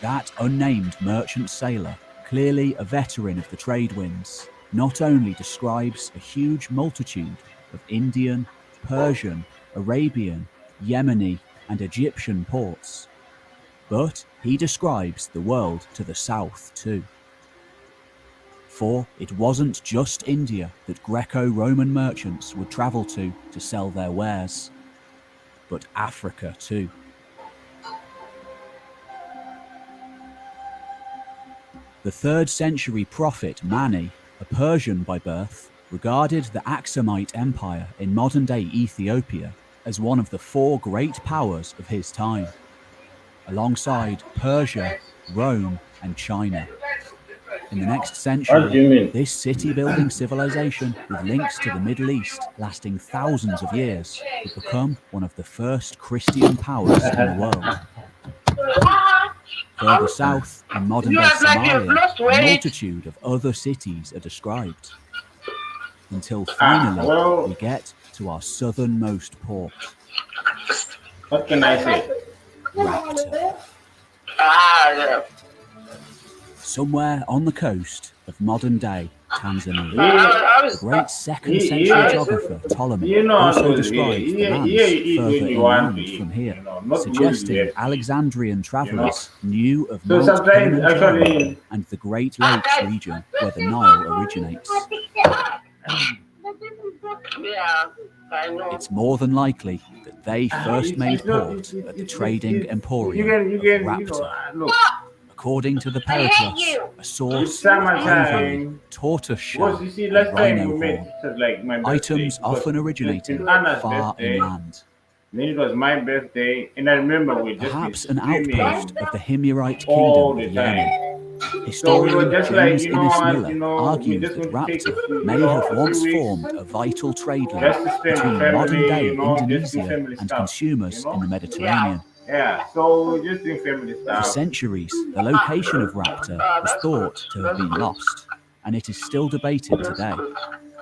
That unnamed merchant sailor, clearly a veteran of the trade winds, not only describes a huge multitude of Indian, Persian, Arabian, Yemeni, and Egyptian ports, but he describes the world to the south too. For it wasn't just India that Greco-Roman merchants would travel to sell their wares, but Africa too. The 3rd century prophet Mani, a Persian by birth, regarded the Aksumite Empire in modern-day Ethiopia as one of the 4 great powers of his time, alongside Persia, Rome, and China. In the next century, this city-building civilization with links to the Middle East lasting thousands of years would become one of the first Christian powers in the world. Further south, in modern-day Somalia, a multitude of other cities are described, until finally we get to our southernmost port. What can I say? Raptor. Somewhere on the coast of modern-day Tanzania. The great 2nd century geographer Ptolemy also describes the lands further inland from here, suggesting Alexandrian travellers knew of So Mount sometimes Kilimanjaro actually, and the Great Lakes region where the Nile originates. It's more than likely that they first made port at the trading emporium of Rapta. Look, According to the Periplus, a source it's of summertime. ivory, tortoise Because shell, you see, and last time rhino we met, horn, it was like my birthday. items often originating It's Anna's far birthday. inland. Then it was my birthday, and I remember we just Perhaps been an screaming outpost of the Himyarite all kingdom the of Yemen. time. So we Historian were just James like, Innes what, Miller we argues just that want to take a Rapta few, may a have few once weeks formed a vital trade link just to spend between with family, modern-day just do Indonesia family and stuff, consumers in the Mediterranean. Yeah, so we're just doing family For stuff. centuries, the location of Rapta was thought to have been lost, and it is still debated today.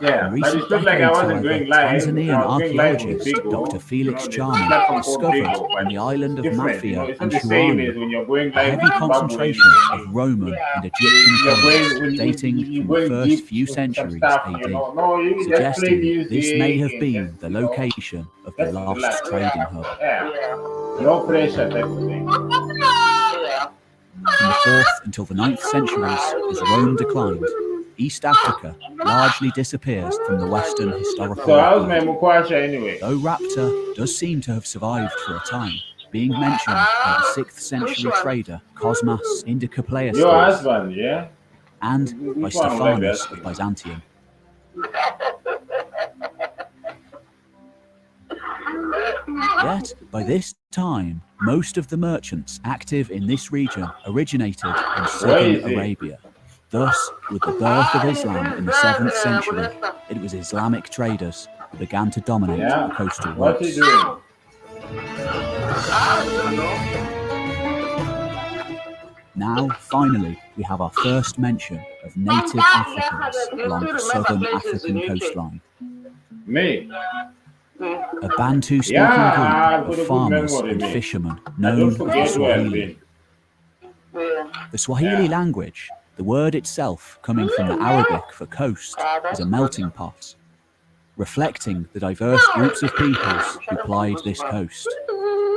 Yeah, In but recent it looked like I decades, wasn't however, going live. Tanzanian I was going live with archaeologist Bigo. Dr. Felix There's a Charman platform called discovered Bigo, but on the island of different, Mafia it's and not the same as Shuani when you're going a live heavy with Zimbabwe. concentration of Roman and Egyptian colonies dating from the first few centuries AD, No, you just play suggesting music this may have and been just, the location of the just lost relax. trading hub. Yeah, no pressure type of thing. From the 4th until the 9th centuries, as Rome declined, East Africa largely disappears from the Western historical So how's my record. Mukwasha anyway? Though Rapta does seem to have survived for a time, being mentioned by the 6th century trader Cosmas Your Indicopleustes husband, yeah? and by Which one would I be Stephanus asking? of Byzantium. Yet, by this time, most of the merchants active in this region originated in southern is it? Arabia. Thus, with the birth of Islam in the 7th century, it was Islamic traders who began to dominate the coastal What's he routes. doing? Now, finally, we have our first mention of native Africans along the southern African coastline. Me? A Bantu-speaking Yeah, group I've got a of good farmers memory, and mate. fishermen I known don't as the forget where I've Swahili. been. The Swahili language, the word itself coming from the Arabic for coast, is a melting pot, reflecting the diverse groups of peoples who plied this coast,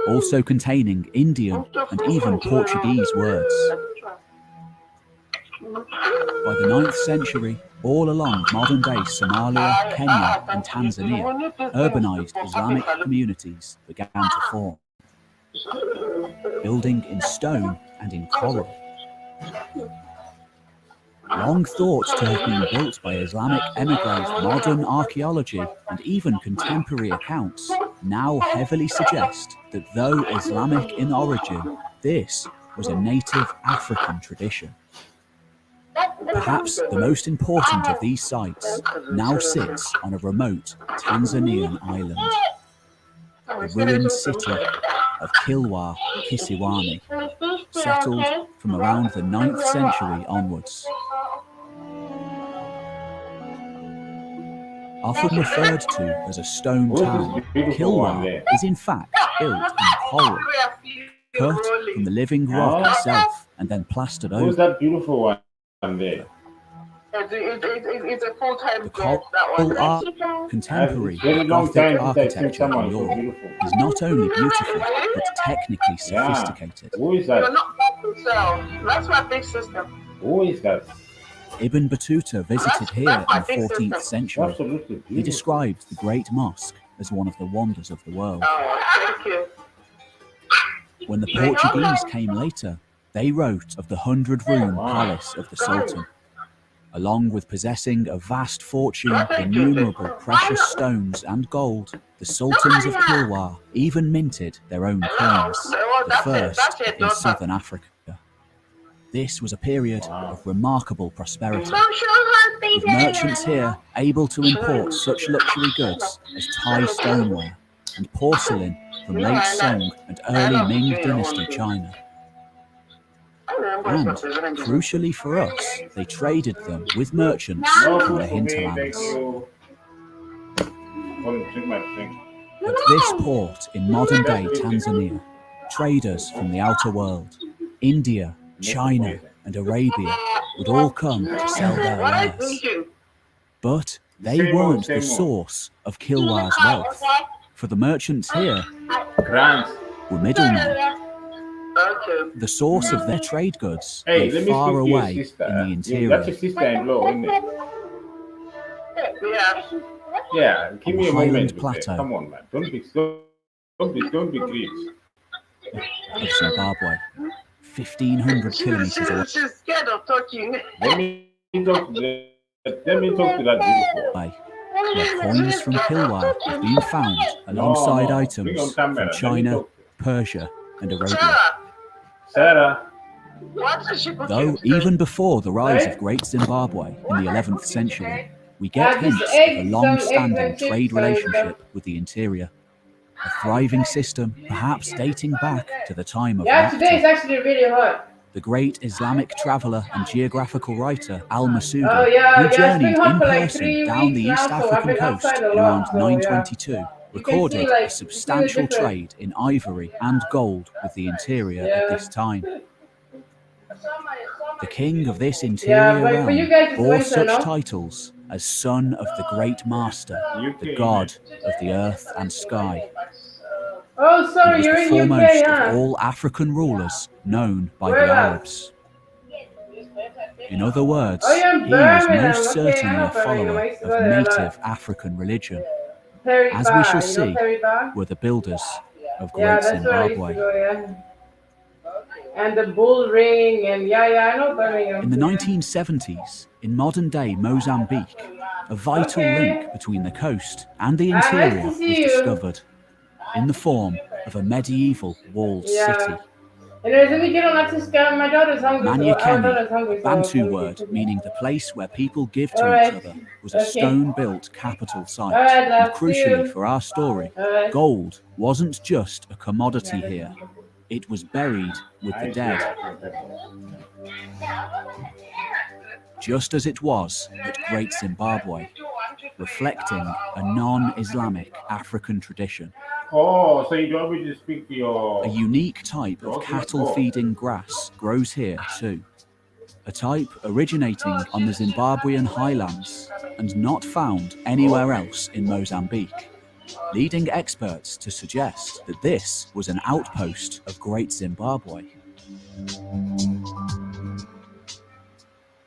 also containing Indian and even Portuguese words. By the 9th century, all along modern-day Somalia, Kenya and Tanzania, urbanized Islamic communities began to form, building in stone and in coral. Long thought to have been built by Islamic emigres, modern archaeology and even contemporary accounts now heavily suggest that though Islamic in origin, this was a native African tradition. Perhaps the most important of these sites now sits on a remote Tanzanian island, the ruined city of Kilwa Kisiwani, settled from around the 9th century onwards. Often referred to as a stone town, Kilwa is in fact built in coral, cut from the living rock itself and then plastered Who's over. that beautiful one there? It's a full-time The job, that coral one. art, contemporary It's very long time Gothic since I've seen architecture someone in so Europe, beautiful. is not only beautiful but technically sophisticated. Who is You're that? not so that's my big system. Who is that? Ibn Battuta visited here in the 14th century. Absolutely beautiful. He described the Great Mosque as one of the wonders of the world. Oh, thank you. When the Portuguese came later, they wrote of the 100-room Wow. palace of the Sultan. Along with possessing a vast fortune of innumerable precious stones and gold, the sultans of Kilwa even minted their own coins, the first in southern Africa. This was a period of remarkable prosperity, with merchants here able to import such luxury goods as Thai stoneware and porcelain from late Song and early Ming Dynasty China. And, crucially for us, they traded them with merchants No from food the for me, thank hinterlands. you. Hold on, drink my drink. At this port in modern-day Tanzania, traders from the outer world, India, China and Arabia, would all come to sell their What are you wares. thinking? But they Same old, weren't the same old. source of Kilwa's wealth, for the merchants here Grants. were middlemen. Okay. The source of their trade goods Hey, lay let me far speak to your away sister. in the Yeah, interior, that's your sister-in-law, isn't it? Yeah. Yeah, give on me the a moment. Highland Okay? Plateau Come on, man. Don't be greedy. of Zimbabwe, 1,500 kilometers away. She's scared of talking. Let me talk to that beautiful. Where coins from Kilwa have been found alongside No, bring items on camera. from Let me China, talk. Persia, and Arabia. Sarah, Sarah, what is she cooking Though today? even before the rise Sorry? of Great Zimbabwe in the 11th century, we I get have just hints of a eggs, some long-standing eggs and trade chips, some relationship with the interior. A thriving system, perhaps dating back to the time of Yeah, today is Waqta. actually really hot. The great Islamic traveller and geographical writer Al-Masudi, Oh yeah, who yeah, it's journeyed been hot in for like person 3 down the weeks East now, so I've African been coast outside a in around lot, so yeah. 922, You can recorded see, like, a you see the substantial difference. trade in ivory and gold with the interior Yeah. at this time. The king of this Yeah, interior but for you realm guys it's bore winter, such no? titles as son of the great master, UK, the god of the earth and sky. Oh, He sorry, was you're the in foremost UK, huh? of all African rulers known by the Whereabouts? Arabs. In other words, Oh, you're in he was Birmingham. most Okay, I certainly know a Birmingham. follower I used to of go there a native lot. African religion, Perry as we Bar, shall you know see, Perry Bar? were the builders of Yeah, Great that's where I used to Zimbabwe. go, yeah. And the bull ring, and yeah, I know Birmingham. In the yeah. 1970s, in modern-day Mozambique, a vital Okay. link between the coast and the Nice to interior see was you. discovered, in the form of a medieval walled city. Anyways, let me get on access. My daughter's hungry. Our Manyakemi, daughter's a hungry, so Bantu let me word get meaning the place where people give to Alright, each other, was a okay. stone-built capital site. Alright, And love, see crucially you. for our story, Alright. gold wasn't just a commodity here. It was buried with the dead, just as it was at Great Zimbabwe, reflecting a non-Islamic African tradition. Oh, so you don't want me to speak to your... A unique type of cattle-feeding grass grows here too. A type originating on the Zimbabwean highlands and not found anywhere else in Mozambique, leading experts to suggest that this was an outpost of Great Zimbabwe.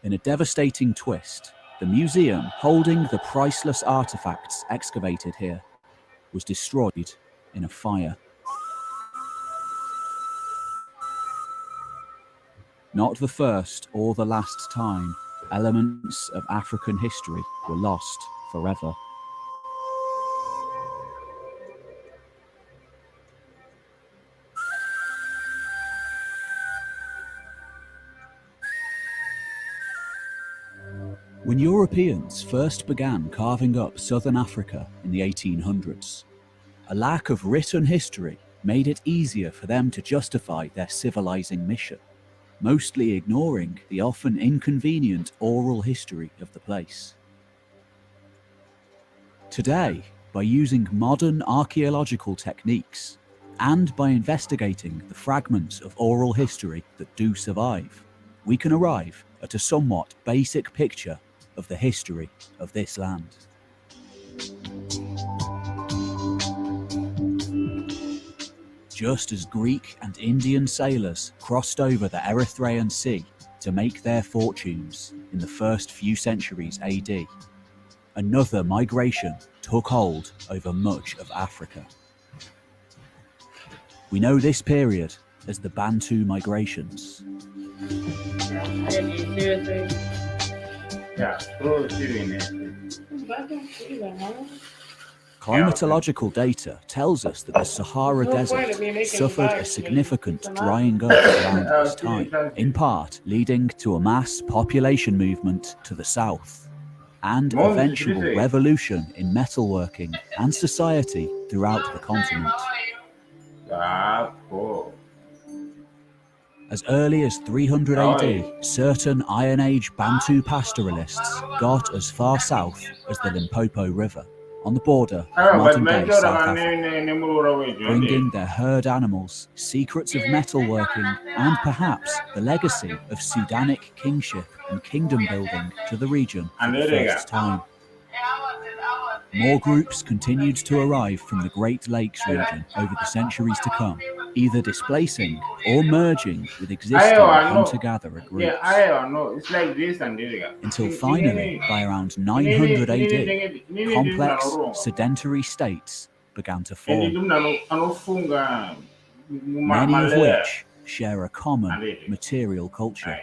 In a devastating twist, the museum holding the priceless artifacts excavated here was destroyed in a fire. Not the first or the last time elements of African history were lost forever. When Europeans first began carving up southern Africa in the 1800s, a lack of written history made it easier for them to justify their civilizing mission, mostly ignoring the often inconvenient oral history of the place. Today, by using modern archaeological techniques and by investigating the fragments of oral history that do survive, we can arrive at a somewhat basic picture of the history of this land. Just as Greek and Indian sailors crossed over the Erythraean Sea to make their fortunes in the first few centuries AD, another migration took hold over much of Africa. We know this period as the Bantu migrations. Yeah, throw it in there. Climatological data tells us that the Sahara Desert suffered a significant drying up around this time, in part leading to a mass population movement to the south, and eventual revolution in metalworking and society throughout the continent. As early as 300 AD, certain Iron Age Bantu pastoralists got as far south as the Limpopo River, on the border of modern-day South Africa, bringing their herd animals, secrets of metalworking, and perhaps the legacy of Sudanic kingship and kingdom building to the region for the first time. more groups continued to arrive from the Great Lakes region over the centuries to come, either displacing or merging with existing hunter-gatherer groups. It's like this and this. Until finally, by around 900 AD, complex, sedentary states began to form, many of which share a common material culture.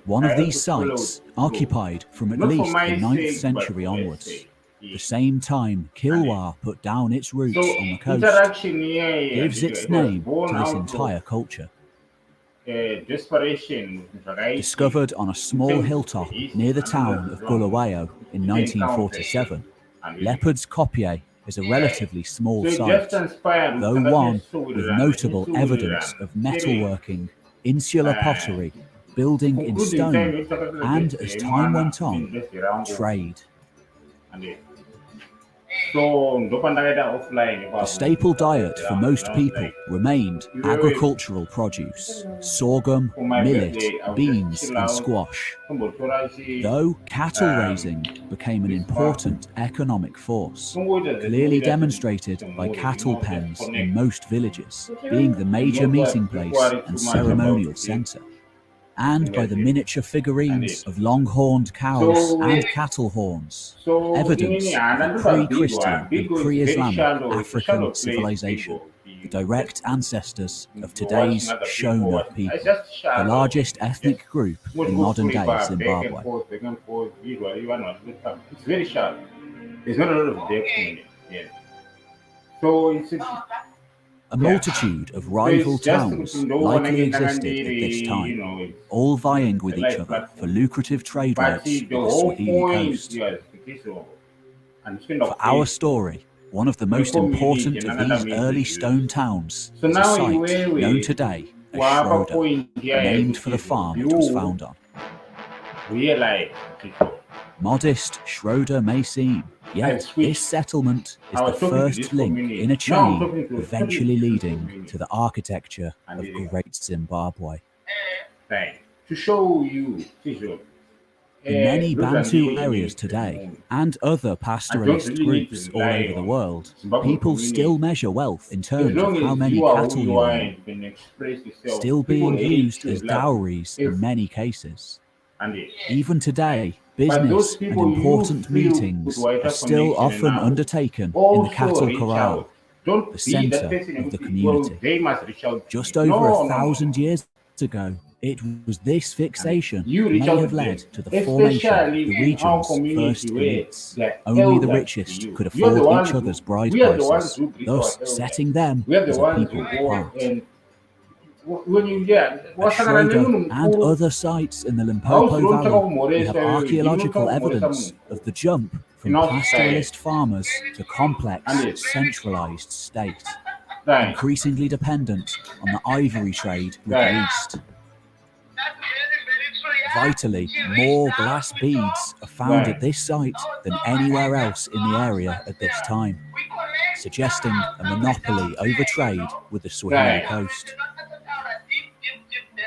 One of these sites, occupied from at least the 9th century onwards, the same time Kilwa put down its roots on the coast, gives its name to this entire culture. Discovered on a small hilltop near the town of Bulawayo in 1947, Leopard's Kopje is a relatively small site, though one with notable evidence of metalworking, insular pottery, building in stone, and, as time went on, trade. The staple diet for most people remained agricultural produce, sorghum, millet, beans, and squash, though cattle raising became an important economic force, clearly demonstrated by cattle pens in most villages, being the major meeting place and ceremonial centre, and by the miniature figurines of long-horned cows and cattle horns, evidence of a pre-Christian and pre-Islamic African civilization, the direct ancestors of today's Shona people, the largest ethnic group in modern-day Zimbabwe. It's very sharp. There's not a lot of depth in it. So it's a multitude of rival towns likely existed at this time, all vying with each other for lucrative trade rights of the Swahili coast. For our story, one of the most important of these early stone towns is a site known today as Schroeder, named for the farm it was found on. Modest Schroeder may seem, yet this settlement is the first link in a chain eventually leading to the architecture of Great Zimbabwe. To show you, in many Bantu areas today, and other pastoralist groups all over the world, people still measure wealth in terms of how many cattle you own, still being used as dowries in many cases. Even today, business and important meetings are still often undertaken in the cattle corral, the centre of the community. Just over 1,000 years ago, it was this fixation may have led to the formation of the region's first elites. Only the richest could afford each other's bride prices, thus setting them as a people apart. At Schroeder and other sites in the Limpopo Valley, we have archaeological evidence of the jump from pastoralist farmers to complex, centralised state, increasingly dependent on the ivory trade with the East. Vitally, more glass beads are found at this site than anywhere else in the area at this time, suggesting a monopoly over trade with the Swahili coast,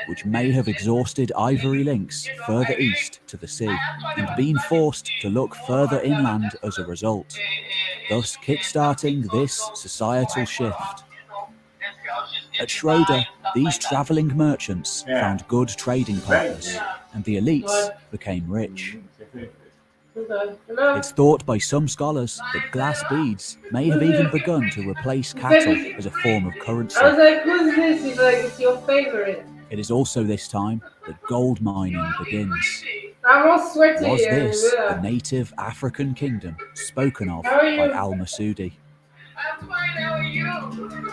which may have exhausted ivory links further east to the sea and been forced to look further inland as a result, thus kick-starting this societal shift. At Schroeder, these travelling merchants found good trading partners, and the elites became rich. It's thought by some scholars that glass beads may have even begun to replace cattle as a form of currency. I was like, who's this? He's like, it's your favorite. It is also this time that gold mining begins. I'm all sweaty. Was this the native African kingdom spoken of by Al-Masudi?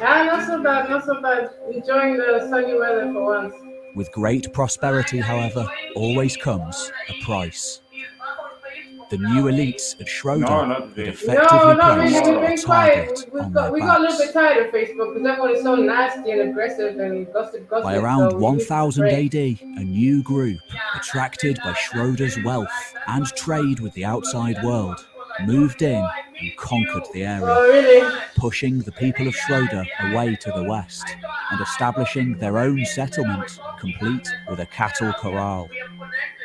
Not so bad, not so bad. Enjoying the sunny weather for once. With great prosperity, however, always comes a price. The new elites at Schroeder had effectively placed a target on their we got a little backs. bit tired of Facebook because everyone is so nasty and aggressive and gossip. By around 1000 AD, a new group, attracted by Schroeder's wealth and trade with the outside world, moved in and conquered the area, pushing the people of Schroeder away to the west and establishing their own settlement, complete with a cattle corral.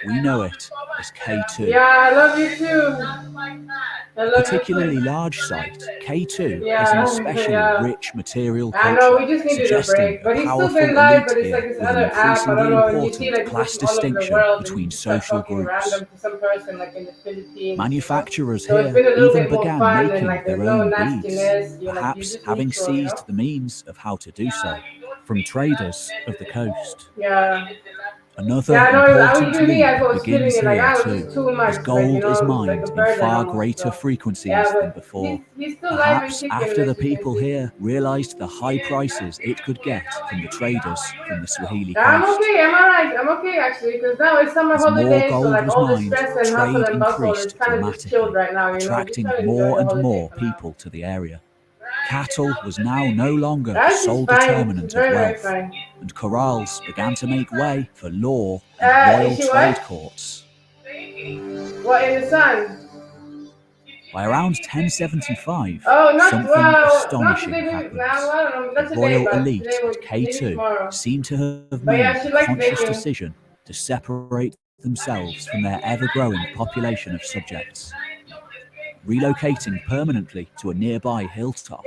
We know it as K2. Yeah, I love you too. I A love particularly you too. large site, K2 Yeah, has an especially yeah. rich material I know, culture, we just needed a suggesting break. But a he's still powerful been live, elite but it's like here this with an other app. I don't increasingly know. And you see important like people class from all over the distinction world, and you between just start social talking groups. random to some person like in the Philippines. Manufacturers So it's here been a little even bit more began fun, and making like there's their no own beads, nastiness. You're like you're perhaps just having neutral, you know? seized the means of how to do so from traders of the coast. Yeah. Another Yeah, I know. important Even me, I link was feeling begins it like here I was too, just too as much, like gold is it was like a mined in burden far almost. greater So, frequencies yeah, than but before. he's still live and Perhaps kicking. after the As you can people see. here realized the high prices it could get from the traders from the Swahili I'm coast. okay. I'm alright. I'm okay actually because now it's summer As more holidays, so gold like was all the mined, stress and hustle trade and bustle is increased kind of just dramatically, chilled right now. You know, just attracting trying to enjoy more the and holiday more for now. people to the area. Cattle was now no longer the That's sole just fine. determinant It's of very, very wealth, fine. and corrals began to make way for law and royal Is she trade what? courts. What in the sun? By around 1075, Oh, not something well. Not astonishing today. happens. Now I don't know. The Not today, royal but elite today at maybe K2 tomorrow. seem to have But yeah, made she a likes conscious baking. decision to separate themselves from their ever-growing population of subjects, relocating permanently to a nearby hilltop,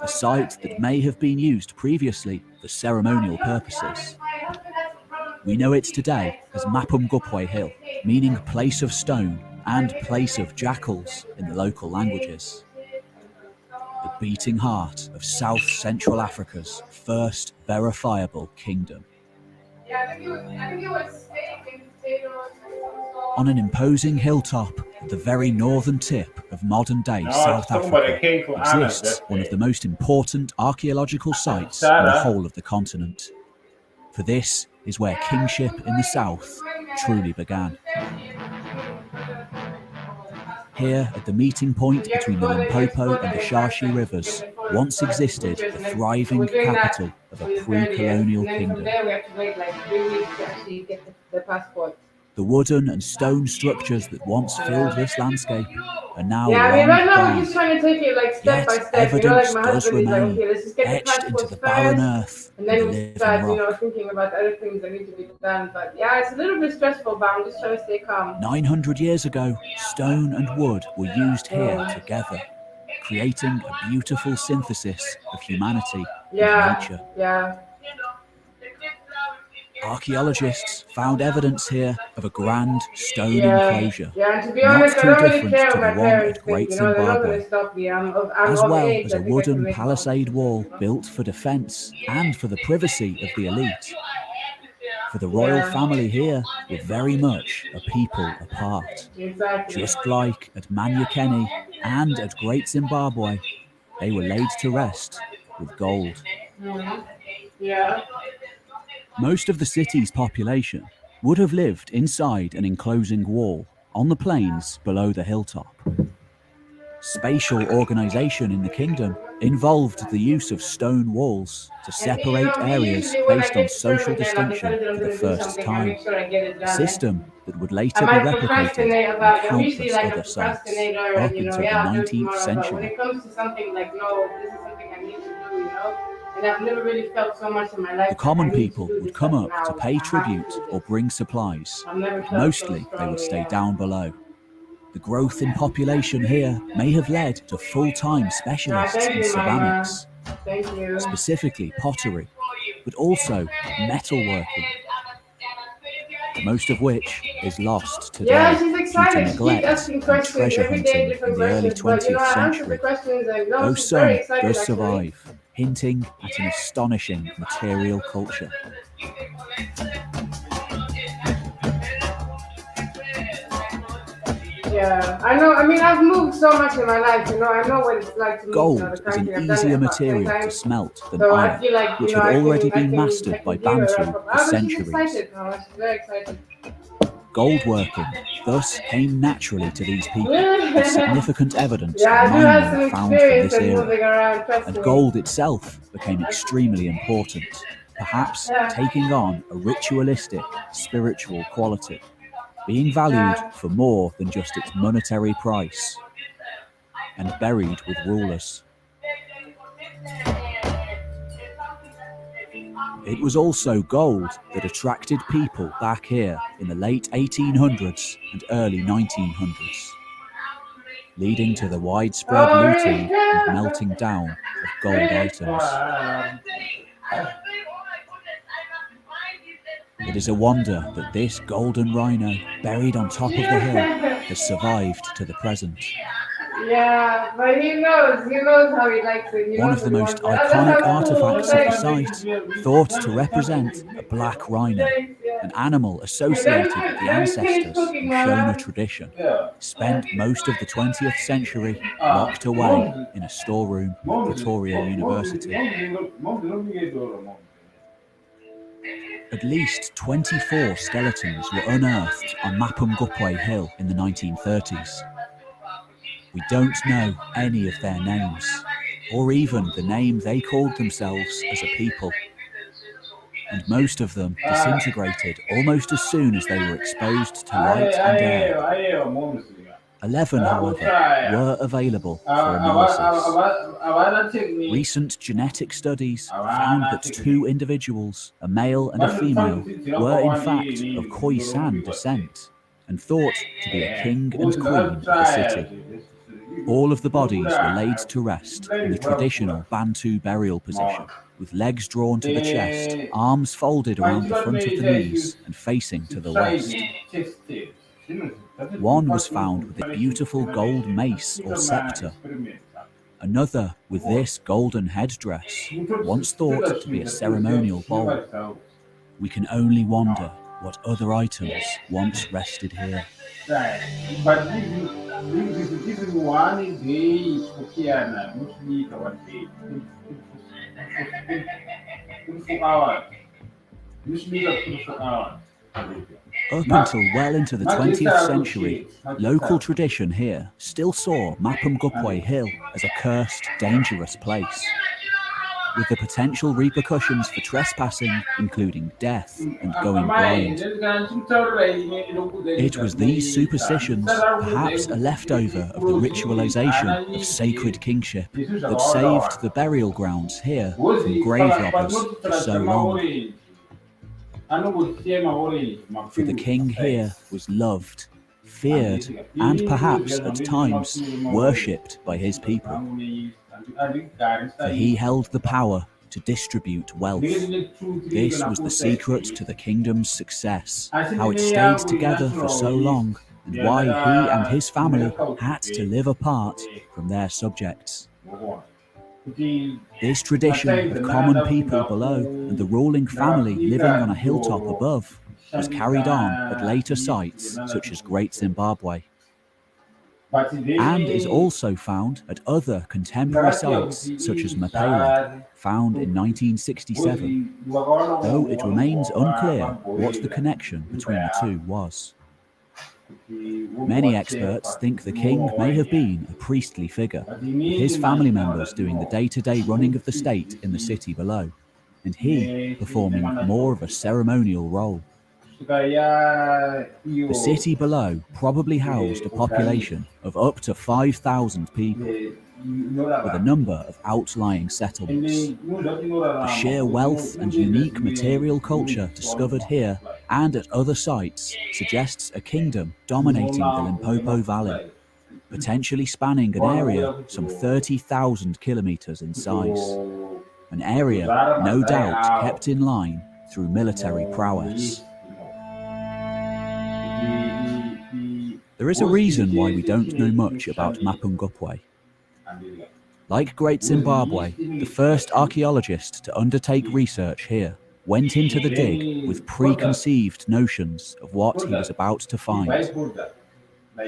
a site that may have been used previously for ceremonial purposes. We know it today as Mapumgupwe Hill, meaning place of stone and place of jackals in the local languages. The beating heart of South Central Africa's first verifiable kingdom. On an imposing hilltop at the very northern tip of modern-day No, South it's talking about Africa a king for Anna's exists one of birthday. the most important archaeological sites in the whole of the continent. For this is where kingship in the south truly began. Here, at the meeting point between the Limpopo and the Shashi rivers, once existed the thriving capital of a pre-colonial kingdom. From there we have to wait like 3 weeks to actually get the passport. The wooden and stone structures that once filled this landscape are now Yeah, I mean, long right now gone. we're just trying to take it like step by Yet step. You know, like evidence my does husband is like, remain, okay, let's just get the etched into passports the barren first, earth and and then the we living start, rock. thinking about other things that need to be done. But yeah, it's a little bit stressful, but I'm just trying to stay calm. 900 years ago, stone and wood were used here together, creating a beautiful synthesis of humanity and nature. Yeah. Archaeologists found evidence here of a grand stone enclosure, Yeah, and to be not honest, I too don't really different care to what the my one parents at think. Great They're not going Zimbabwe, to stop me. I'm as of well age. as I a think I can wooden make my own palisade decisions, wall built for defence and for the privacy of the elite. For the royal family here were very much a people apart. Exactly. Just like at Manyakeni and at Great Zimbabwe, they were laid to rest with gold. Yeah. Most of the city's population would have lived inside an enclosing wall on the plains below the hilltop. Spatial organisation in the kingdom involved the use of stone walls to separate areas based on social distinction for the first time, a system that would later be replicated on countless other sites up until the 19th century. When it comes to something like, no, this is something I need to do, and I've never really felt so much in my life. The common people would come up to pay tribute or bring supplies. Mostly, they would stay down below. The growth in population here may have led to full-time specialists in ceramics, specifically pottery, but also metalworking, most of which is lost today due to neglect and treasure hunting in the early 20th century, though some does survive, hinting at an astonishing material culture. Yeah, I know. I mean, I've moved so much in my life. I know what it's like to move Gold to another is country. an easier material to smelt than iron, which had already been mastered by Bantu for centuries. Very excited. Gold working thus came naturally to these people, with significant evidence of mining found from this era, and gold itself became extremely important, perhaps taking on a ritualistic, spiritual quality, being valued for more than just its monetary price, and buried with rulers. It was also gold that attracted people back here in the late 1800s and early 1900s, leading to the widespread looting and melting down of gold items. It is a wonder that this golden rhino, buried on top of the hill, has survived to the present. Yeah, but he knows how he likes it. He One knows of the what he most wants. iconic artifacts of the site, thought to represent a black rhino, an animal associated with the ancestors of Shona tradition, spent most of the 20th century locked away in a storeroom at Pretoria University. At least 24 skeletons were unearthed on Mapungubwe Hill in the 1930s. We don't know any of their names, or even the name they called themselves as a people. And most of them disintegrated almost as soon as they were exposed to light and air. 11, however, were available for analysis. Recent genetic studies found that 2 individuals, a male and a female, were in fact of Khoisan descent and thought to be a king and queen of the city. All of the bodies were laid to rest in the traditional Bantu burial position, with legs drawn to the chest, arms folded around the front of the knees and facing to the west. One was found with a beautiful gold mace or scepter. Another with this golden headdress, once thought to be a ceremonial bowl. We can only wonder what other items once rested here. But this is one day Kokiana, which need one day. 24 hours. Which need a 24 hours. Up until well into the 20th century, local tradition here still saw Mapungubwe Hill as a cursed, dangerous place, with the potential repercussions for trespassing, including death and going blind. It was these superstitions, perhaps a leftover of the ritualization of sacred kingship, that saved the burial grounds here from grave robbers for so long. For the king here was loved, feared, and perhaps at times worshipped by his people. For he held the power to distribute wealth. This was the secret to the kingdom's success, how it stayed together for so long, and why he and his family had to live apart from their subjects. This tradition of common people below and the ruling family living on a hilltop above was carried on at later sites such as Great Zimbabwe, and is also found at other contemporary sites such as Mapela, found in 1967, though it remains unclear what the connection between the two was. Many experts think the king may have been a priestly figure, with his family members doing the day-to-day running of the state in the city below, and he performing more of a ceremonial role. The city below probably housed a population of up to 5,000 people, with a number of outlying settlements. The sheer wealth and unique material culture discovered here and at other sites suggests a kingdom dominating the Limpopo Valley, potentially spanning an area some 30,000 kilometers in size, an area no doubt kept in line through military prowess. There is a reason why we don't know much about Mapungubwe. Like Great Zimbabwe, the first archaeologist to undertake research here went into the dig with preconceived notions of what he was about to find. For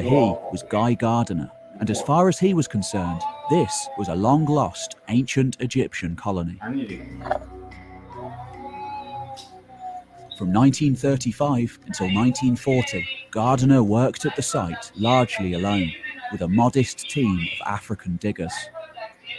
he was Guy Gardiner, and as far as he was concerned, this was a long-lost ancient Egyptian colony. From 1935 until 1940, Gardiner worked at the site largely alone, with a modest team of African diggers.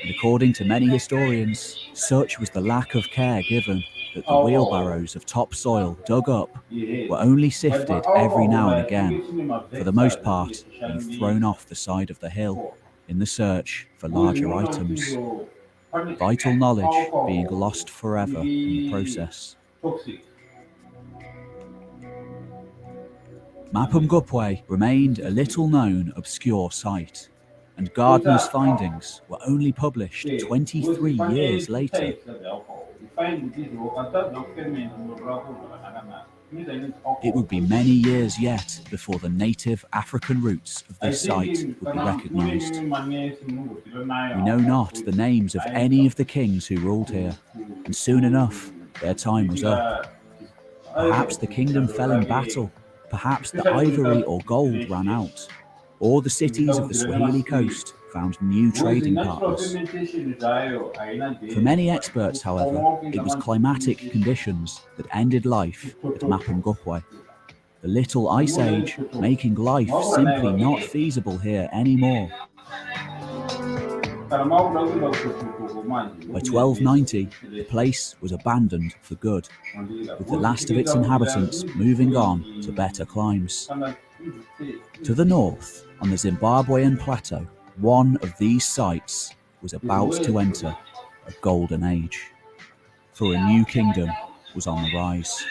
And according to many historians, such was the lack of care given that the wheelbarrows of topsoil dug up were only sifted every now and again, for the most part being thrown off the side of the hill in the search for larger items. vital knowledge being lost forever in the process. Toxic. Mapungubwe remained a little-known, obscure site, and Gardner's findings were only published 23 years later. It would be many years yet before the native African roots of this site would be recognised. We know not the names of any of the kings who ruled here, and soon enough their time was up. Perhaps the kingdom fell in battle, perhaps the ivory or gold ran out, or the cities of the Swahili coast found new trading partners. For many experts, however, it was climatic conditions that ended life at Mapungubwe. The Little Ice Age making life simply not feasible here anymore. By 1290, the place was abandoned for good, with the last of its inhabitants moving on to better climes. To the north, on the Zimbabwean plateau, one of these sites was about to enter a golden age, for a new kingdom was on the rise.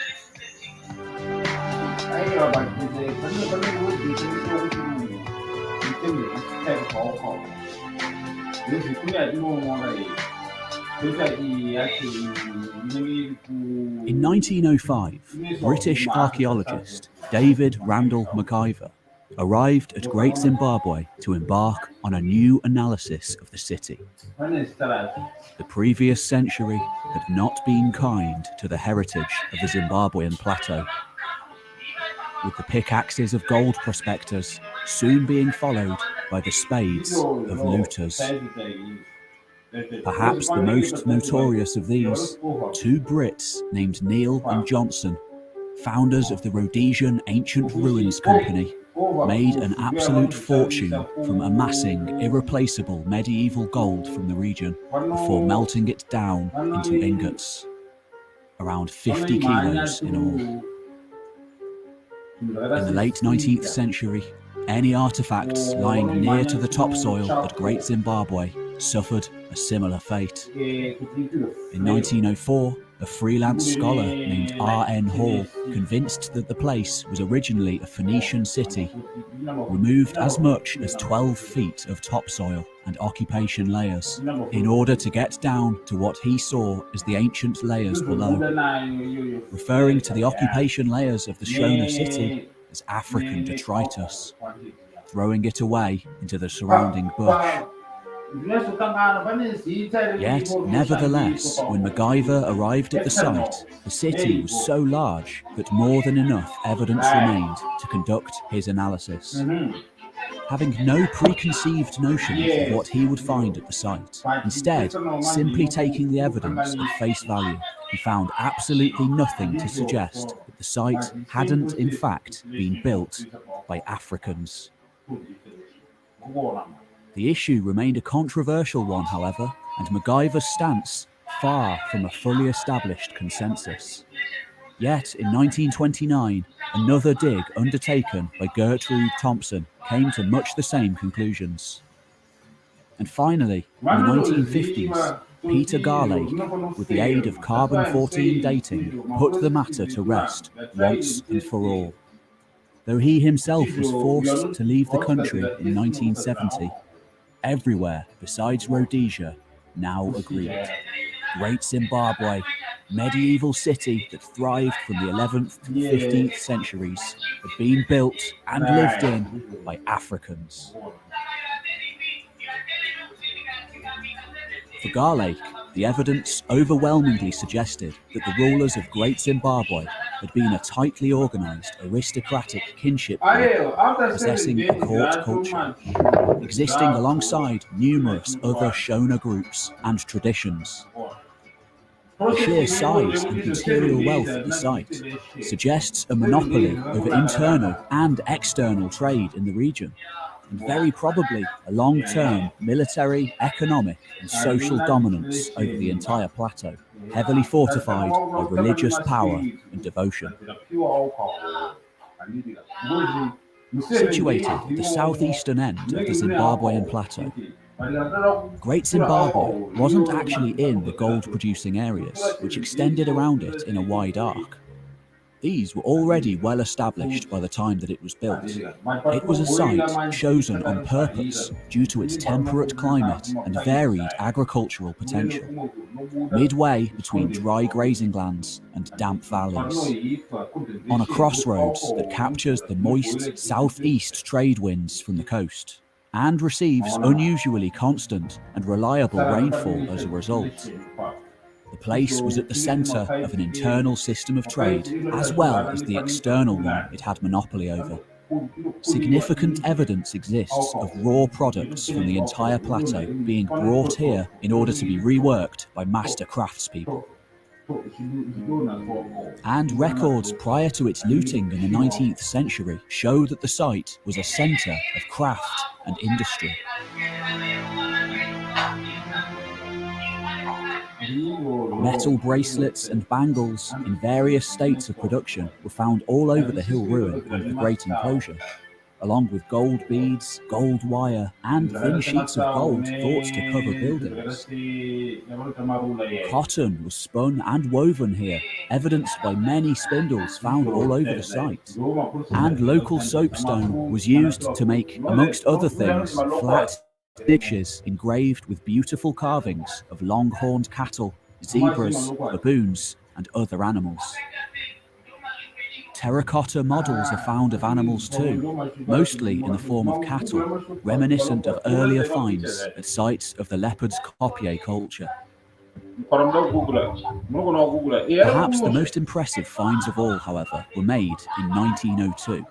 In 1905, British archaeologist David Randall MacIver arrived at Great Zimbabwe to embark on a new analysis of the city. The previous century had not been kind to the heritage of the Zimbabwean plateau, with the pickaxes of gold prospectors soon being followed by the spades of looters. Perhaps the most notorious of these, two Brits named Neil and Johnson, founders of the Rhodesian Ancient Ruins Company, made an absolute fortune from amassing irreplaceable medieval gold from the region before melting it down into ingots, around 50 kilos in all. In the late 19th century, any artefacts lying near to the topsoil at Great Zimbabwe suffered a similar fate. In 1904, a freelance scholar named R.N. Hall, convinced that the place was originally a Phoenician city, removed as much as 12 feet of topsoil and occupation layers in order to get down to what he saw as the ancient layers below, referring to the occupation layers of the Shona city as African detritus, throwing it away into the surrounding bush. Yet, nevertheless, when MacIver arrived at the site, the city was so large that more than enough evidence remained to conduct his analysis. Having no preconceived notion of what he would find at the site, instead, simply taking the evidence at face value, he found absolutely nothing to suggest that the site hadn't in fact been built by Africans. The issue remained a controversial one, however, and MacIver's stance far from a fully established consensus. Yet, in 1929, another dig undertaken by Gertrude Thompson came to much the same conclusions. And finally, in the 1950s, Peter Garlake, with the aid of carbon-14 dating, put the matter to rest once and for all. Though he himself was forced to leave the country in 1970, everywhere besides Rhodesia now agreed. Great Zimbabwe, medieval city that thrived from the 11th to the 15th centuries, had been built and lived in by Africans. For Garlake, the evidence overwhelmingly suggested that the rulers of Great Zimbabwe had been a tightly organised aristocratic kinship group possessing a court culture, existing alongside numerous other Shona groups and traditions. The sheer size and material wealth of the site suggests a monopoly over internal and external trade in the region, and very probably a long-term military, economic and social dominance over the entire plateau, heavily fortified by religious power and devotion. Situated at the southeastern end of the Zimbabwean plateau, Great Zimbabwe wasn't actually in the gold-producing areas, which extended around it in a wide arc. These were already well established by the time that it was built. It was a site chosen on purpose due to its temperate climate and varied agricultural potential, midway between dry grazing lands and damp valleys, on a crossroads that captures the moist southeast trade winds from the coast, and receives unusually constant and reliable rainfall as a result. The place was at the centre of an internal system of trade, as well as the external one it had monopoly over. Significant evidence exists of raw products from the entire plateau being brought here in order to be reworked by master craftspeople. And records prior to its looting in the 19th century show that the site was a centre of craft and industry. Metal bracelets and bangles in various states of production were found all over the hill ruin and the great enclosure, along with gold beads, gold wire, and thin sheets of gold thought to cover buildings. Cotton was spun and woven here, evidenced by many spindles found all over the site. And local soapstone was used to make, amongst other things, flat dishes engraved with beautiful carvings of long-horned cattle, zebras, baboons, and other animals. Terracotta models are found of animals too, mostly in the form of cattle, reminiscent of earlier finds at sites of the leopard's Copier culture. Perhaps the most impressive finds of all, however, were made in 1902.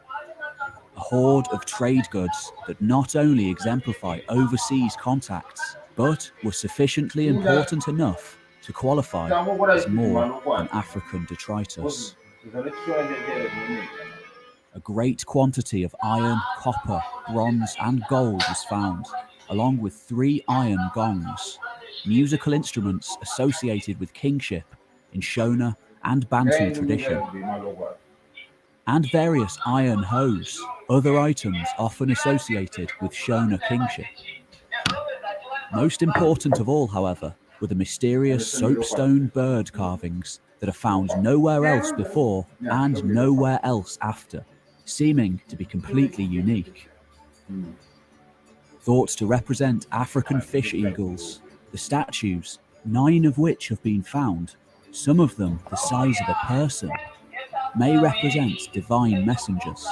A hoard of trade goods that not only exemplify overseas contacts, but were sufficiently important enough to qualify as more than African detritus. A great quantity of iron, copper, bronze, and gold was found, along with 3 iron gongs, musical instruments associated with kingship in Shona and Bantu tradition, and various iron hoes, other items often associated with Shona kingship. Most important of all, however, were the mysterious soapstone bird carvings that are found nowhere else before and nowhere else after, seeming to be completely unique. Thought to represent African fish eagles, the statues, 9 of which have been found, some of them the size of a person, may represent divine messengers,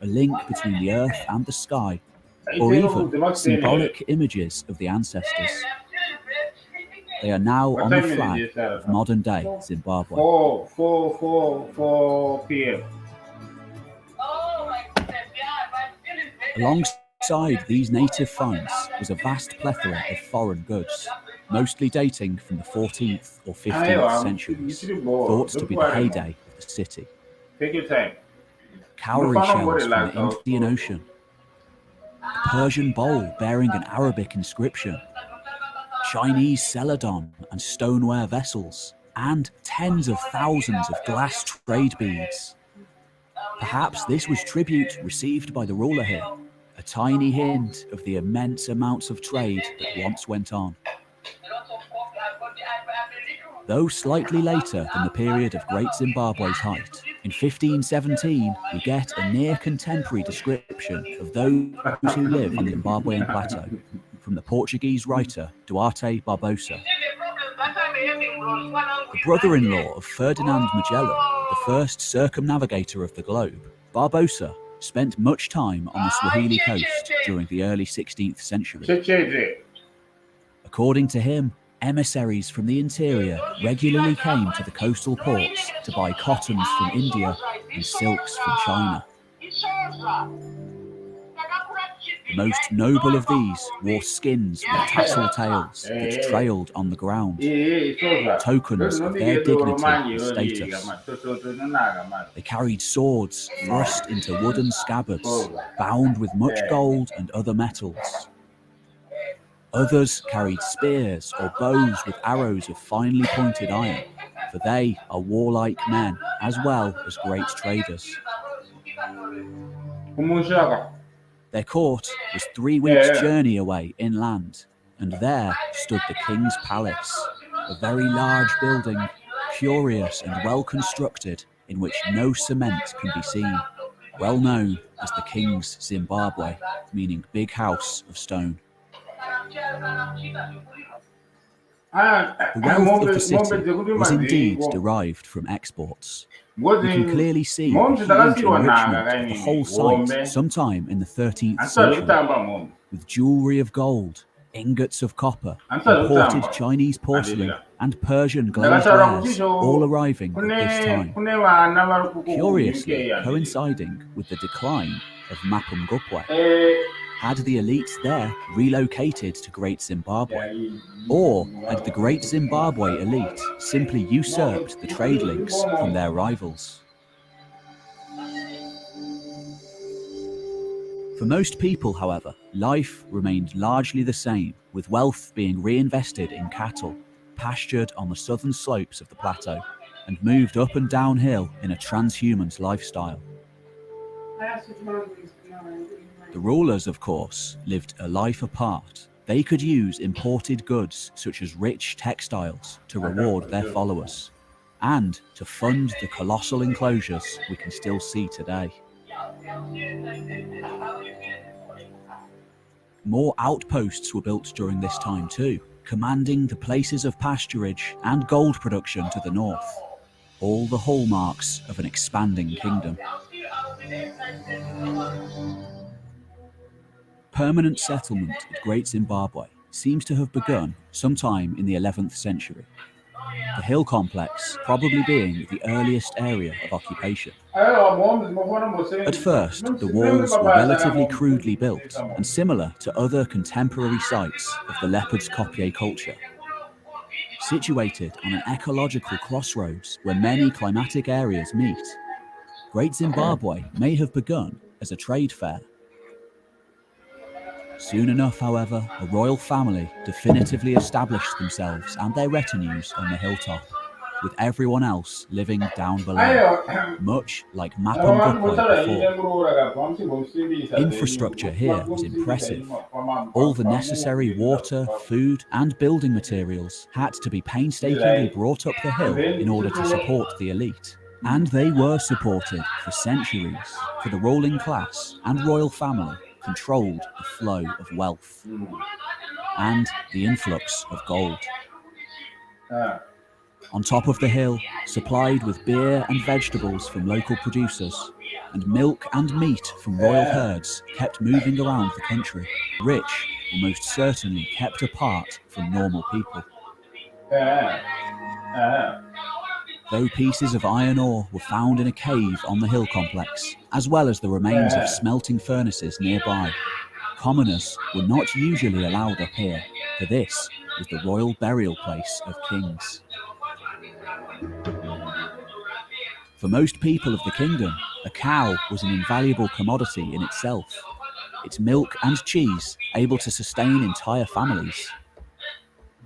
a link between the earth and the sky, or even symbolic images of the ancestors. They are now on the flag of modern-day Zimbabwe. 4 p.m. Alongside these native finds was a vast plethora of foreign goods, mostly dating from the 14th or 15th centuries, thought to be the heyday of the city. Take your time. Cowrie shells from the Indian Ocean, a Persian bowl bearing an Arabic inscription, Chinese celadon and stoneware vessels, and tens of thousands of glass trade beads. Perhaps this was tribute received by the ruler here, a tiny hint of the immense amounts of trade that once went on. Though slightly later than the period of Great Zimbabwe's height, in 1517 we get a near contemporary description of those who live on the Zimbabwean plateau from the Portuguese writer Duarte Barbosa. The brother-in-law of Ferdinand Magellan, the first circumnavigator of the globe, Barbosa spent much time on the Swahili coast during the early 16th century. According to him, emissaries from the interior regularly came to the coastal ports to buy cottons from India and silks from China. The most noble of these wore skins with tassel tails that trailed on the ground, tokens of their dignity and status. They carried swords thrust into wooden scabbards, bound with much gold and other metals. Others carried spears or bows with arrows of finely pointed iron, for they are warlike men as well as great traders. Their court was 3 weeks' journey away inland, and there stood the king's palace, a very large building, curious and well constructed, in which no cement can be seen, well known as the King's Zimbabwe, meaning big house of stone. The wealth of the city was indeed derived from exports. We can clearly see the huge enrichment of the whole site sometime in the 13th century, with jewellery of gold, ingots of copper, imported Chinese porcelain, and Persian glazed wares all arriving at this time, curiously coinciding with the decline of Mapungubwe. Had the elites there relocated to Great Zimbabwe? Or had the Great Zimbabwe elite simply usurped the trade links from their rivals? For most people, however, life remained largely the same, with wealth being reinvested in cattle, pastured on the southern slopes of the plateau, and moved up and downhill in a transhuman's lifestyle. The rulers, of course, lived a life apart. They could use imported goods such as rich textiles to reward their followers, and to fund the colossal enclosures we can still see today. More outposts were built during this time too, commanding the places of pasturage and gold production to the north, all the hallmarks of an expanding kingdom. Permanent settlement at Great Zimbabwe seems to have begun sometime in the 11th century, the hill complex probably being the earliest area of occupation. At first, the walls were relatively crudely built and similar to other contemporary sites of the Leopard's Kopje culture. Situated on an ecological crossroads where many climatic areas meet, Great Zimbabwe may have begun as a trade fair. Soon enough, however, a royal family definitively established themselves and their retinues on the hilltop, with everyone else living down below, much like Mapungubwe before. Infrastructure here was impressive. All the necessary water, food, and building materials had to be painstakingly brought up the hill in order to support the elite. And they were supported for centuries, for the ruling class and royal family controlled the flow of wealth and the influx of gold. On top of the hill, supplied with beer and vegetables from local producers, and milk and meat from royal herds kept moving around the country, rich were most certainly kept apart from normal people. Though pieces of iron ore were found in a cave on the hill complex, as well as the remains of smelting furnaces nearby, commoners were not usually allowed up here, for this was the royal burial place of kings. For most people of the kingdom, a cow was an invaluable commodity in itself, its milk and cheese able to sustain entire families.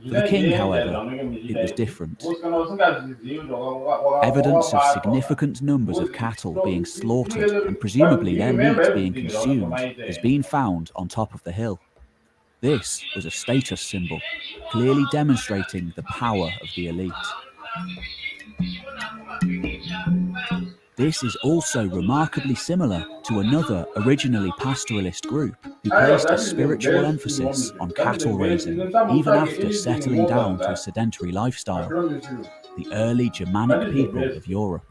For the king, however, it was different. Evidence of significant numbers of cattle being slaughtered and presumably their meat being consumed has been found on top of the hill. This was a status symbol, clearly demonstrating the power of the elite. This is also remarkably similar to another originally pastoralist group who placed a spiritual emphasis on cattle raising even after settling down to a sedentary lifestyle, the early Germanic people of Europe,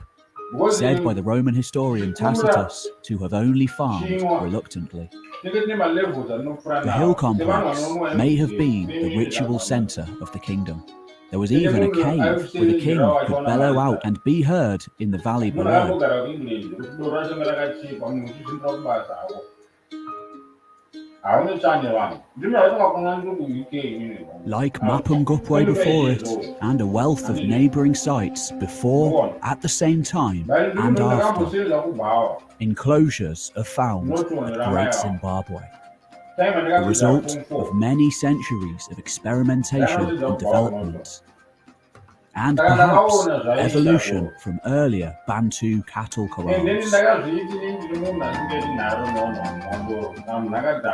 said by the Roman historian Tacitus to have only farmed reluctantly. The hill complex may have been the ritual centre of the kingdom. There was even a cave where the king could bellow out and be heard in the valley below. Like Mapungubwe before it, and a wealth of neighbouring sites before, at the same time, and after, enclosures are found at Great Zimbabwe. The result of many centuries of experimentation and development. and perhaps evolution from earlier Bantu cattle corrals.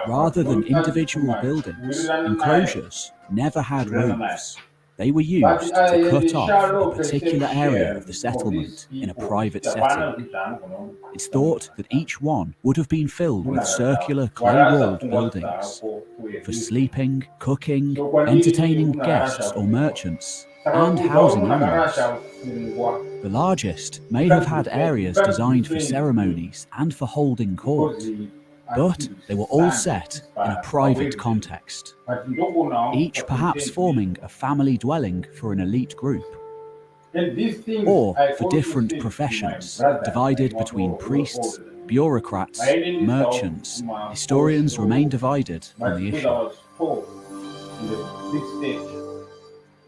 Rather than individual buildings, enclosures never had roofs. They were used to cut off a particular area of the settlement in a private setting. It's thought that each one would have been filled with circular clay-walled buildings for sleeping, cooking, entertaining guests or merchants, and housing animals. The largest may have had areas designed for ceremonies and for holding court, but they were all set in a private context, each perhaps forming a family dwelling for an elite group, or for different professions, divided between priests, bureaucrats, merchants. Historians remain divided on the issue.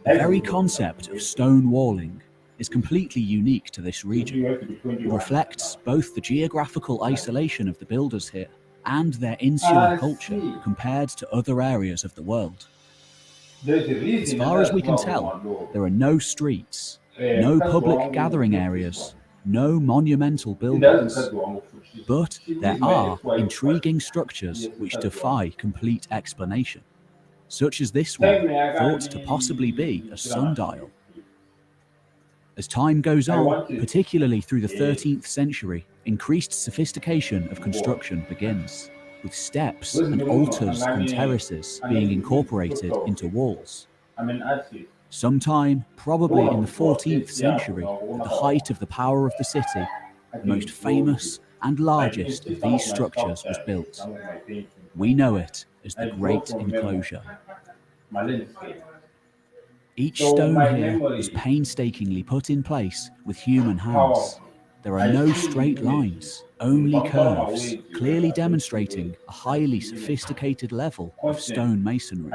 The very concept of stone walling is completely unique to this region. It reflects both the geographical isolation of the builders here and their insular culture compared to other areas of the world. As far as we can tell, there are no streets, no public gathering areas, no monumental buildings, but there are intriguing structures which defy complete explanation, such as this one, thought to possibly be a sundial. As time goes on, particularly through the 13th century, increased sophistication of construction begins, with steps and altars and terraces being incorporated into walls. Sometime, probably in the 14th century, at the height of the power of the city, the most famous and largest of these structures was built. We know it as the Great Enclosure. Each stone here was painstakingly put in place with human hands. There are no straight lines, only curves, clearly demonstrating a highly sophisticated level of stone masonry.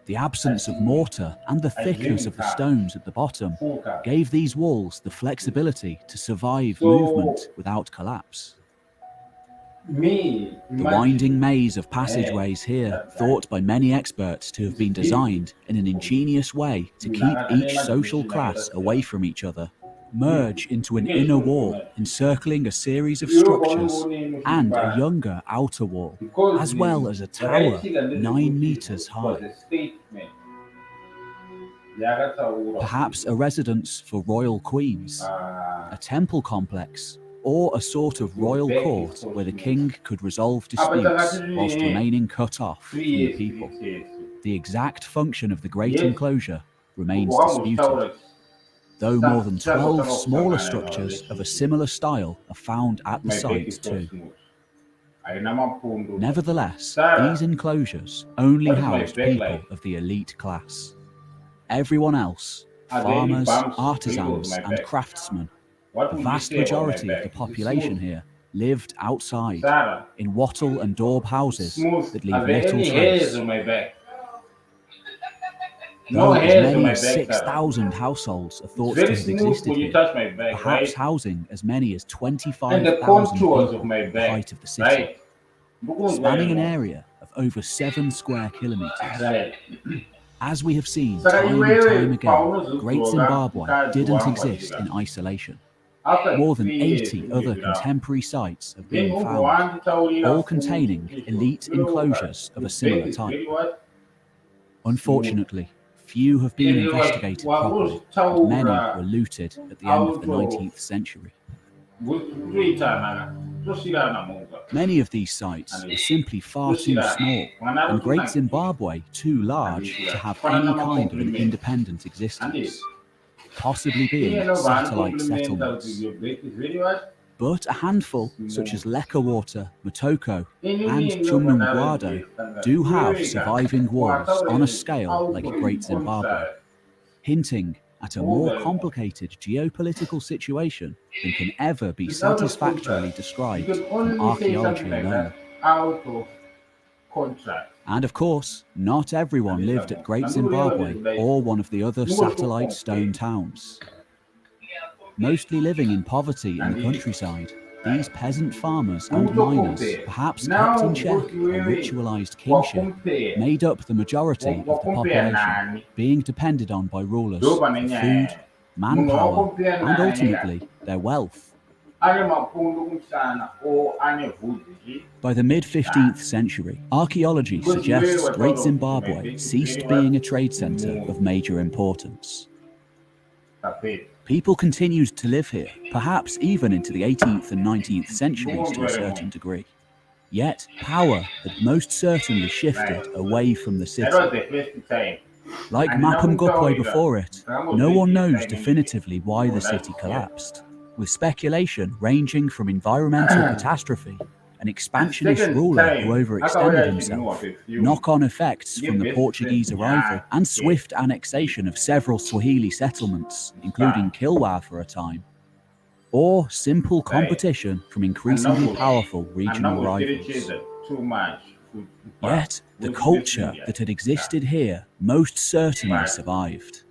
The absence of mortar and the thickness of the stones at the bottom gave these walls the flexibility to survive movement without collapse. The winding maze of passageways here, thought by many experts to have been designed in an ingenious way to keep each social class away from each other, merge into an inner wall encircling a series of structures and a younger outer wall, as well as a tower 9 meters high. Perhaps a residence for royal queens, a temple complex, or a sort of royal court where the king could resolve disputes whilst remaining cut off from the people. The exact function of the Great Enclosure remains disputed, though more than 12 smaller structures of a similar style are found at the site too. Nevertheless, these enclosures only housed people of the elite class. Everyone else, farmers, artisans and craftsmen, the vast majority of the population here lived outside, in wattle and daub houses that leave little trace. Though as many as 6,000 households are thought to have existed here, perhaps housing as many as 25,000 people at the height of the city, spanning an area of over 7 square kilometres. As we have seen time and time again, Great Zimbabwe didn't exist in isolation. More than 80 other contemporary sites have been found, all containing elite enclosures of a similar type. Unfortunately, few have been investigated properly, and many were looted at the end of the 19th century. Many of these sites are simply far too small, and Great Zimbabwe too large to have any kind of an independent existence, possibly being satellite settlements. But a handful, such as Lekkerwater, Motoko, and Chumungwado, do have surviving walls on a scale like Great Zimbabwe, hinting at a more complicated geopolitical situation than can ever be satisfactorily described from archaeology alone. And of course, not everyone lived at Great Zimbabwe or one of the other satellite stone towns. Mostly living in poverty in the countryside, These peasant farmers and miners, perhaps kept in check by ritualized kingship, made up the majority of the population, being depended on by rulers for food, manpower, and ultimately their wealth. By the mid-15th century, archaeology suggests Great Zimbabwe ceased being a trade center of major importance. People continued to live here, perhaps even into the 18th and 19th centuries to a certain degree. Yet, power had most certainly shifted away from the city. Like Mapungubwe before it, no one knows definitively why the city collapsed, with speculation ranging from environmental catastrophe, an expansionist ruler who overextended himself, knock-on effects from the Portuguese arrival, and swift annexation of several Swahili settlements, including Kilwa for a time, or simple competition from increasingly powerful regional rivals. Yet, the culture that had existed here most certainly survived,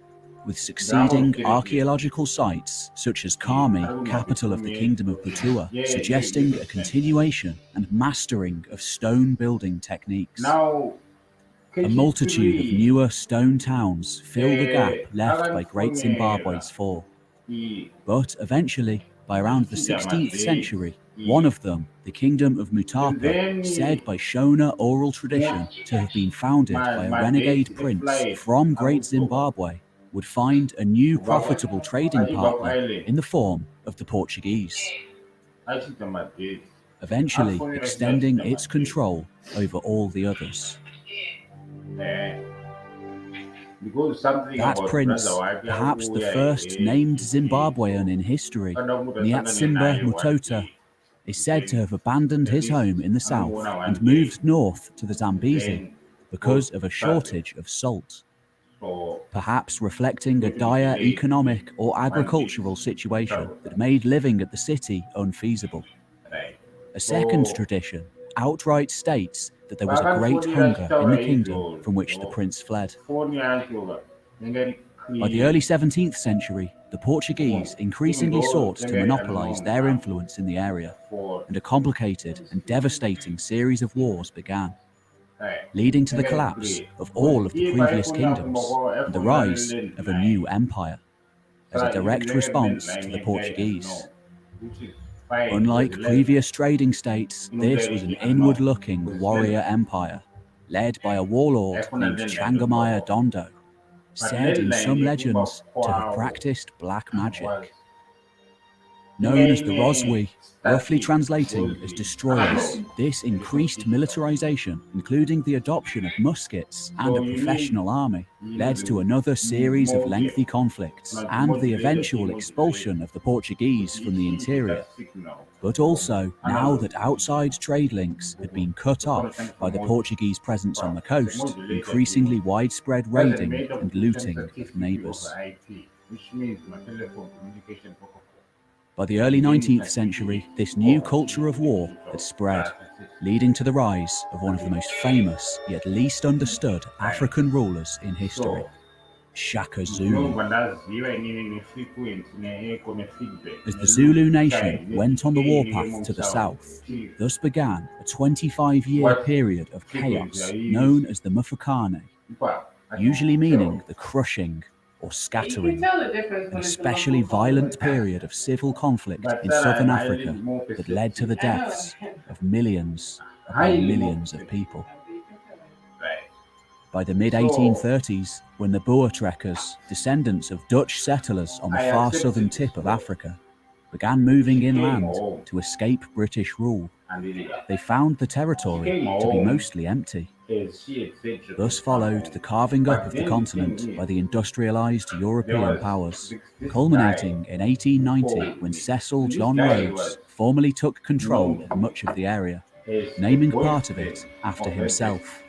with succeeding archaeological sites such as Kami, capital of the Kingdom of Butua, suggesting a continuation and mastering of stone building techniques. A multitude of newer stone towns fill the gap left by Great Zimbabwe's fall. But eventually, by around the 16th century, one of them, the Kingdom of Mutapa, said by Shona oral tradition to have been founded by a renegade prince from Great Zimbabwe, would find a new profitable trading partner in the form of the Portuguese, eventually extending its control over all the others. That prince, perhaps the first named Zimbabwean in history, Nyatsimba Mutota, is said to have abandoned his home in the south and moved north to the Zambezi because of a shortage of salt, perhaps reflecting a dire economic or agricultural situation that made living at the city unfeasible. A second tradition outright states that there was a great hunger in the kingdom from which the prince fled. By the early 17th century, the Portuguese increasingly sought to monopolize their influence in the area, and a complicated and devastating series of wars began, leading to the collapse of all of the previous kingdoms and the rise of a new empire, as a direct response to the Portuguese. Unlike previous trading states, this was an inward-looking warrior empire, led by a warlord named Changamaya Dondo, said in some legends to have practiced black magic. Known as the Roswi, roughly translating as destroyers, this increased militarization, including the adoption of muskets and a professional army, led to another series of lengthy conflicts and the eventual expulsion of the Portuguese from the interior. But also, now that outside trade links had been cut off by the Portuguese presence on the coast, increasingly widespread raiding and looting of neighbours. By the early 19th century, this new culture of war had spread, leading to the rise of one of the most famous yet least understood African rulers in history, Shaka Zulu. As the Zulu nation went on the warpath to the south, thus began a 25-year period of chaos known as the Mufukane, usually meaning the crushing or scattering, an especially violent period of civil conflict in southern Africa that led to the deaths of millions upon millions of people. By the mid-1830s, when the Boer trekkers, descendants of Dutch settlers on the far southern tip of Africa, began moving inland to escape British rule, they found the territory to be mostly empty. Thus followed the carving up of the continent by the industrialized European powers, culminating in 1890 when Cecil John Rhodes formally took control of much of the area, naming part of it after himself,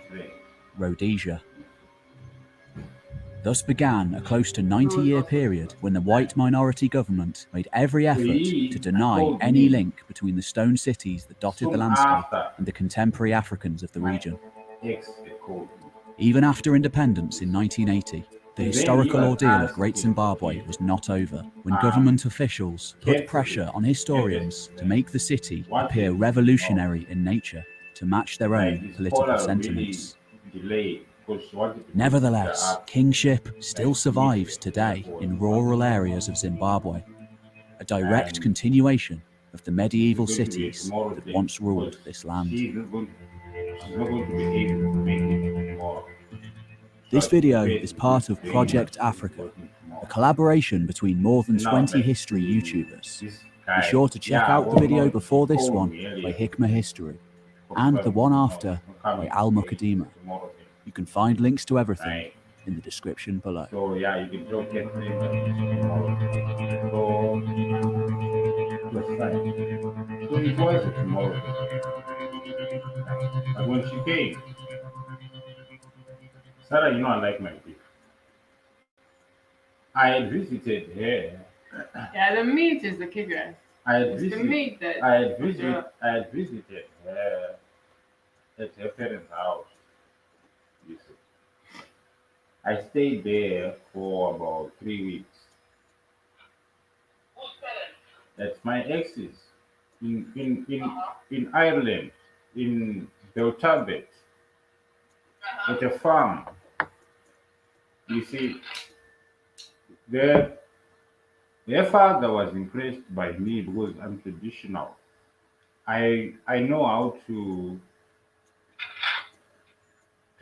Rhodesia. Thus began a close to 90-year period when the white minority government made every effort to deny any link between the stone cities that dotted the landscape and the contemporary Africans of the region. Even after independence in 1980, The And then historical he was ordeal of asked Great if Zimbabwe was not over when government officials put Kent pressure on historians to Kent make the city wanted appear to revolutionary in nature to match their like own his political father sentiments. really delayed because she wanted to Nevertheless, kingship still like, survives midway, today therefore, in it rural was- areas of Zimbabwe, a direct and continuation of the medieval it's going to be a cities tomorrow that thing once ruled because this land. she's not going to be able to make it tomorrow. This So video prepared is to part do of today, Project but Africa, working tomorrow. a collaboration between more than Now, 20 like, history YouTubers. this Be guy, sure to check yeah, out the well, video no, before he this told one me by earlier, Hikmah History and the one after by Al Muqaddimah. tomorrow thing, You can find links to everything right? in the description below. So yeah, you can joke at tomorrow. So it was fine. So it was a tomorrow. But when she came, Sarah, you know I like my beef. I had visited her. Yeah, the meat is the kicker. I had It's the visited. meat that I had puts you visited. up. I had visited her at her parents' house. You see, I stayed there for about 3 weeks. That's my exes in Ireland, in Belturbet, at a farm. You see, their their father was impressed by me because I'm traditional. I know how to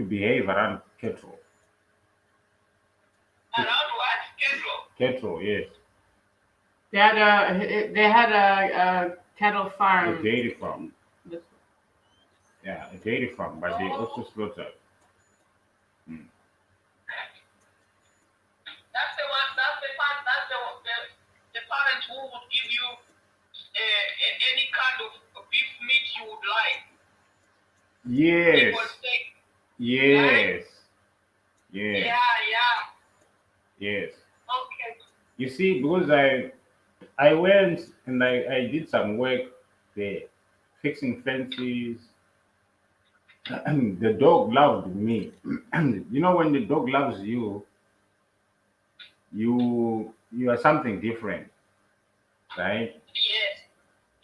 behave around cattle. And how to ask Kendall. Cattle, yes, They had a cattle a farm. dairy farm. Yeah, a dairy farm, but they also slaughter. Mm. That's the one. That's the part. That's the parent who would give you any kind of beef meat you would like. Yes, People steak. yes, yes, Yeah. yes. Okay. You see, because I went and I did some work there, fixing fences. The dog loved me. You know, when the dog loves you, you are something different, right? Yes.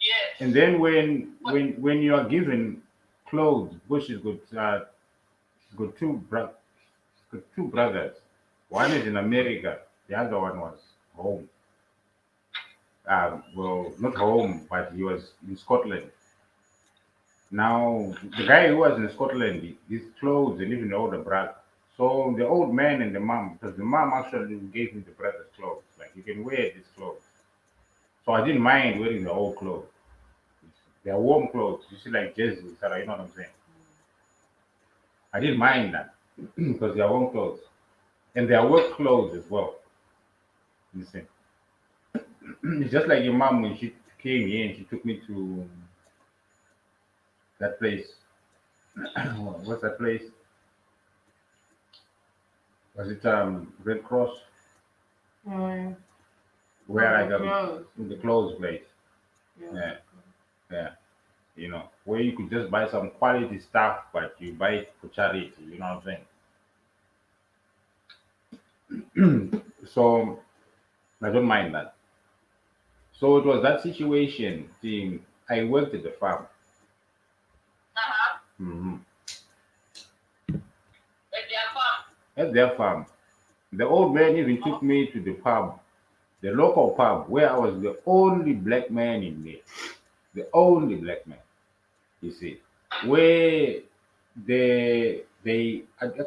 Yes. And then when you are given clothes, Bush has got two brothers. One is in America, the other one was home. Well, not home, but he was in Scotland. Now, the guy who was in Scotland, his clothes, they live in the older brother. So the old man and the mom, because the mom actually gave me the brother's clothes, like you can wear these clothes. So I didn't mind wearing the old clothes. They're warm clothes. You see, like jerseys, you know what I'm saying? I didn't mind that because they're warm clothes. And they're work clothes as well. You see. It's just like your mom when she came here and she took me to that place. What's that place? Was it Red Cross? Oh, yeah. Where I the got clothes. the clothes place. Yeah. Yeah, yeah. You know, where you could just buy some quality stuff, but you buy it for charity. You know what I'm saying? So I don't mind that. So it was that situation. Thing. I worked at the farm. Hmm. At their farm. At their farm, the old man even took me to the pub, the local pub, where I was the only black man in there. The only black man. You see, where I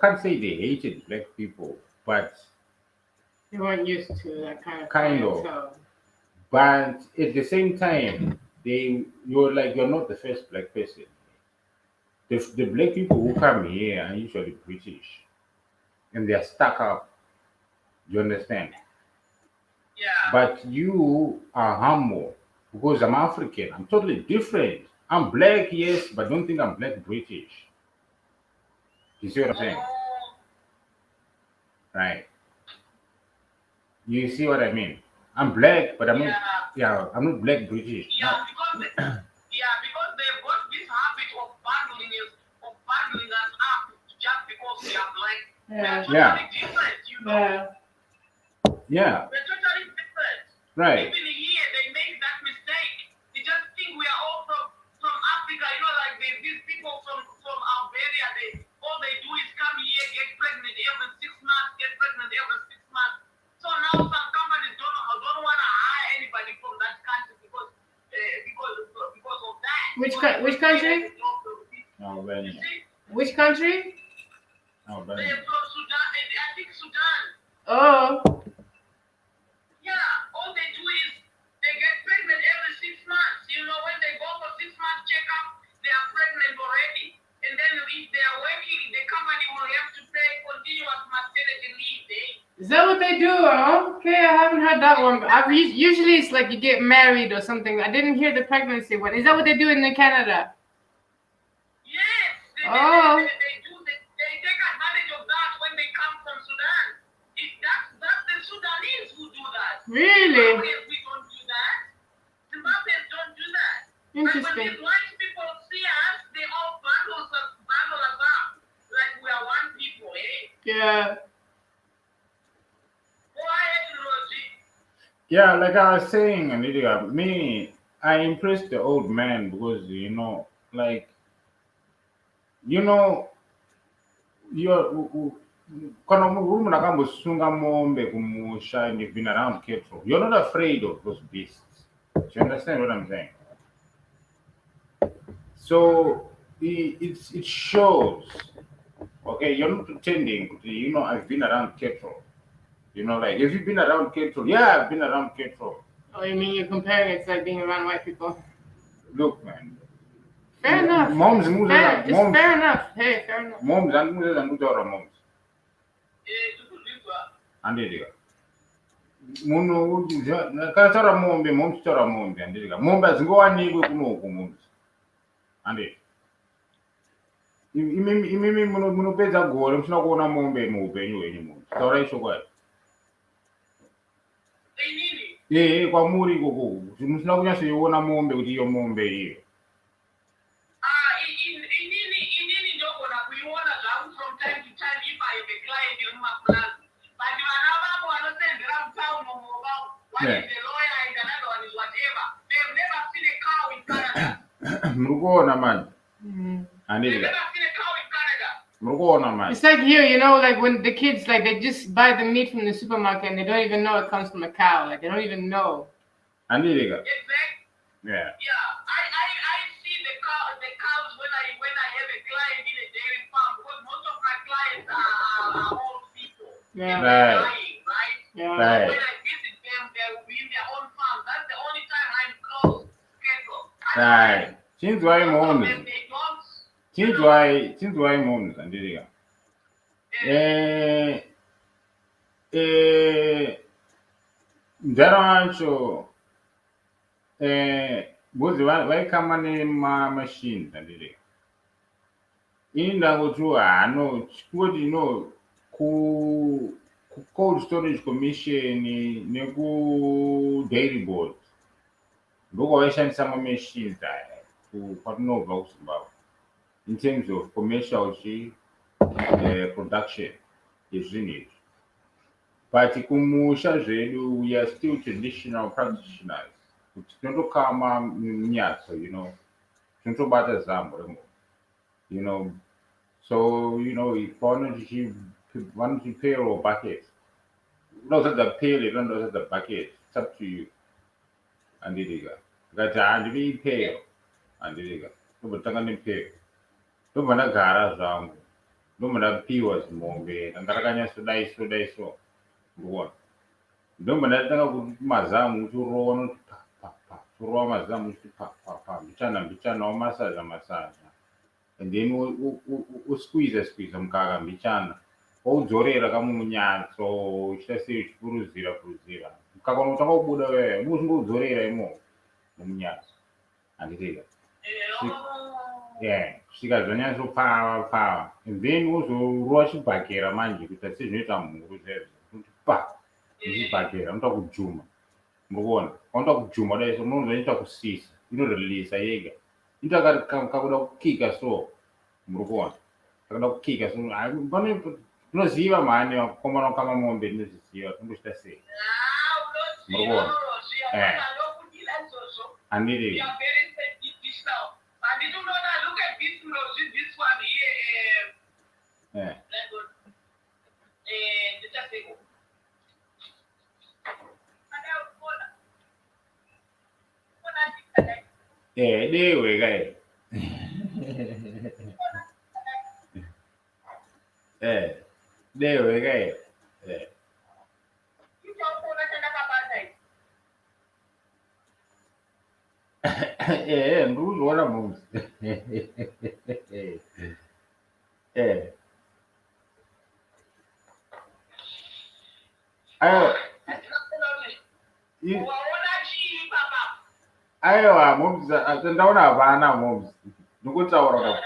can't say they hated black people, but They weren't used to that kind of kind of. clientele. But at the same time, you're not the first black person. The black people who come here are usually British, and they're stuck up. You understand? Yeah. But you are humble because I'm African. I'm totally different. I'm black, yes, but don't think I'm black British. You see what I'm saying? Oh, Right. You see what I mean? I'm black, but I'm not. yeah. Yeah, I'm not black British. Yeah, because they've got this habit of bundling us up just because we are black. We are Yeah. totally Yeah. different. You Yeah. Yeah, We're totally different. right. Even here, they make that mistake. They just think we are all from Africa. You know, like these people from Algeria. All they do is come here, get pregnant every 6 months, get pregnant every 6 months. So now some companies don't want to hire anybody from that country because of that. Which country? Albania. You see, Which country? Albania. they're from Sudan. I think Sudan. Oh. Yeah, all they do is they get pregnant every 6 months. You know, when they go for 6 months checkup, they are pregnant already. And then if they are working, the company will have to pay continuous maternity leave. Is that what they do? Oh, okay, I haven't heard that one. Usually it's like you get married or something. I didn't hear the pregnancy one. Is that what they do in Canada? Yes, Oh. they do. They take advantage of that when they come from Sudan. That's the Sudanese who do that. Really? Zimbabweans, we don't do that. Zimbabweans don't do that. But when Interesting. these white people see us, they all bundle us up like we are one people, eh? Yeah. Go ahead, Rosie. Yeah, like I was saying, Anita, me, I impressed the old man because, like, you're kana munhu akambosunga mombe kumusha and you've been around cattle, you're not afraid of those beasts. Do you understand what I'm saying? So it shows. Okay, you're not pretending. I've been around cattle. Like, if you've been around cattle, yeah, I've been around cattle. Oh, you mean you're comparing it to like being around white people? Look, man. Fair enough. Moms, Fair enough. Hey, fair enough. Moms, and moms. Tukulipa. Andiriga. Munhu kana mombe, moms taura mombe, andiriga. Mombe hazingowanikwi kunoku moms. Andiri. Imimi munopedza gore musina kuona mombe muupenyu hwenyu moms. Taurai chokwadi. Inini. Kwamuri ikoko musina kunyatsoiona mombe kuti iyo mombe iyo. Inini ndogona kuiona zvangu from time to time if I have a client in mapulazi. But vana vangu vanosendera mutown mumuvavo. One is a lawyer and another one is whatever. They've never seen a cow in Canada. Muri kuona manje. They've Andiriga. never seen a cow in Canada. Muri kuona manje. It's like here, like when the kids, like, they just buy the meat from the supermarket and they don't even know it comes from a cow. Like, they don't even know. Andiriga. Exactly. Yeah. Yeah. I see the cows when I have a client in a dairy farm because most of my clients are old people. Yeah. And they're Right. dying, right? Yeah. Right. When I visit them, they will be in their own farm. That's the only time I'm close. Cattle. Right. Chinzwai Most of moms. them, they don't. Chinzwai moms, andiriga. Ndaro wacho bhuzi vaikama nemamashini andiriga. Ini ndangoti kungoti ku-cold storage commission neku-dairy board ndokwavaishandisa mamachines aya kwatinobva kuzimbabwe in terms of commercial production yezvinhu izvi. But kumusha zvedu we are still traditional practitioners. Kuti tinotokama munyatso, tinotobata zambo rembo. So, if vanoti payroll bucket, unozadza payroll, unozadza bucket, it's up to you. Andiriga. Ngati handivii payroll, andiriga. Ndobotanga nepayroll. Ndobva ndagara zvangu. Ndobva ndapiwa zimombe, ndanga rakanyatso so. Ndobona. Ndobva ndatanga kuti mazamu uchirowa noti pa. Uchirowa mazamu uchi pa. Mbichana wamasaza. And then usqueeze mukaka mbichana. Oudzorera kamunyatso uchita sei uchipuruzira. Mukaka unotanga kubuda wewe. Unozodzorera imo munyatso. Andiriga. Yeah. Kusvika zvanyatsopawa. And then uzorova chibhakera manje kuita sezvinoita mhuru zvezvo. Muchibhakera unoita kujuma. Murikuona. Unoita kujuma dai so unozoita kusisa. Inoririsa yega. Inoita kakuda kukika so. Murikuona. Kakuda kukika so. Unoziva mani wakomana kama mombe ndinoziziva tombochita sei? Unoziva Eh. ndokudila izvozvo. Handiri. You are very sensitive now. And you don't know that. Look at this this one here. Eh. Dewe kai. Dewe kai. Ndikuzoona moves. Aiwa moves ndaona hapana moves. Ndikutaura kwa.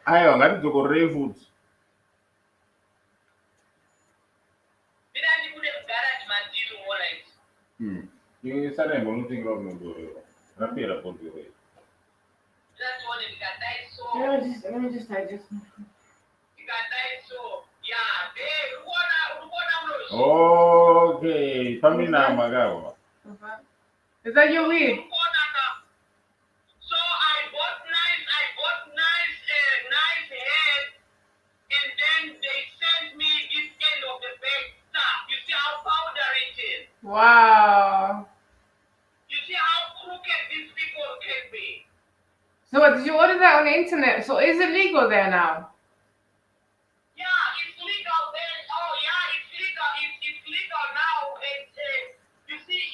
Aiwa ngatidzokorerei futi. Iwe Sunday munotenga unondoreva. Rapera kondoreva. Let me just digest. Okay, famina magawa. Is that your weed? So I bought nice head, and then they sent me this kind of the baked stuff. You see how powder it is. Wow. You see how crooked these people can be. So what, did you order that on the internet? So is it legal there now? Yeah, it's legal then. Oh yeah, it's legal. It's legal now. You see,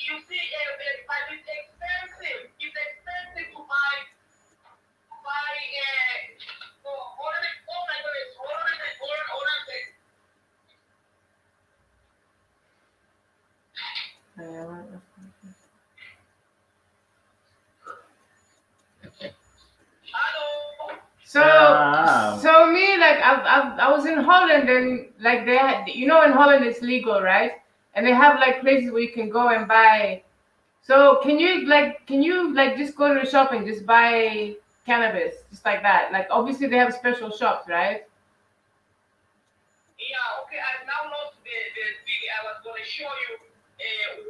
but it's expensive. It's expensive to buy. Oh my goodness, hold on a second. Hello. So me, like I was in Holland, and like they had, in Holland it's legal, right? And they have like places where you can go and buy. So can you just go to the shop and just buy cannabis just like that? Like obviously they have special shops, right? Yeah, okay, I've now lost the thing. I was going to show you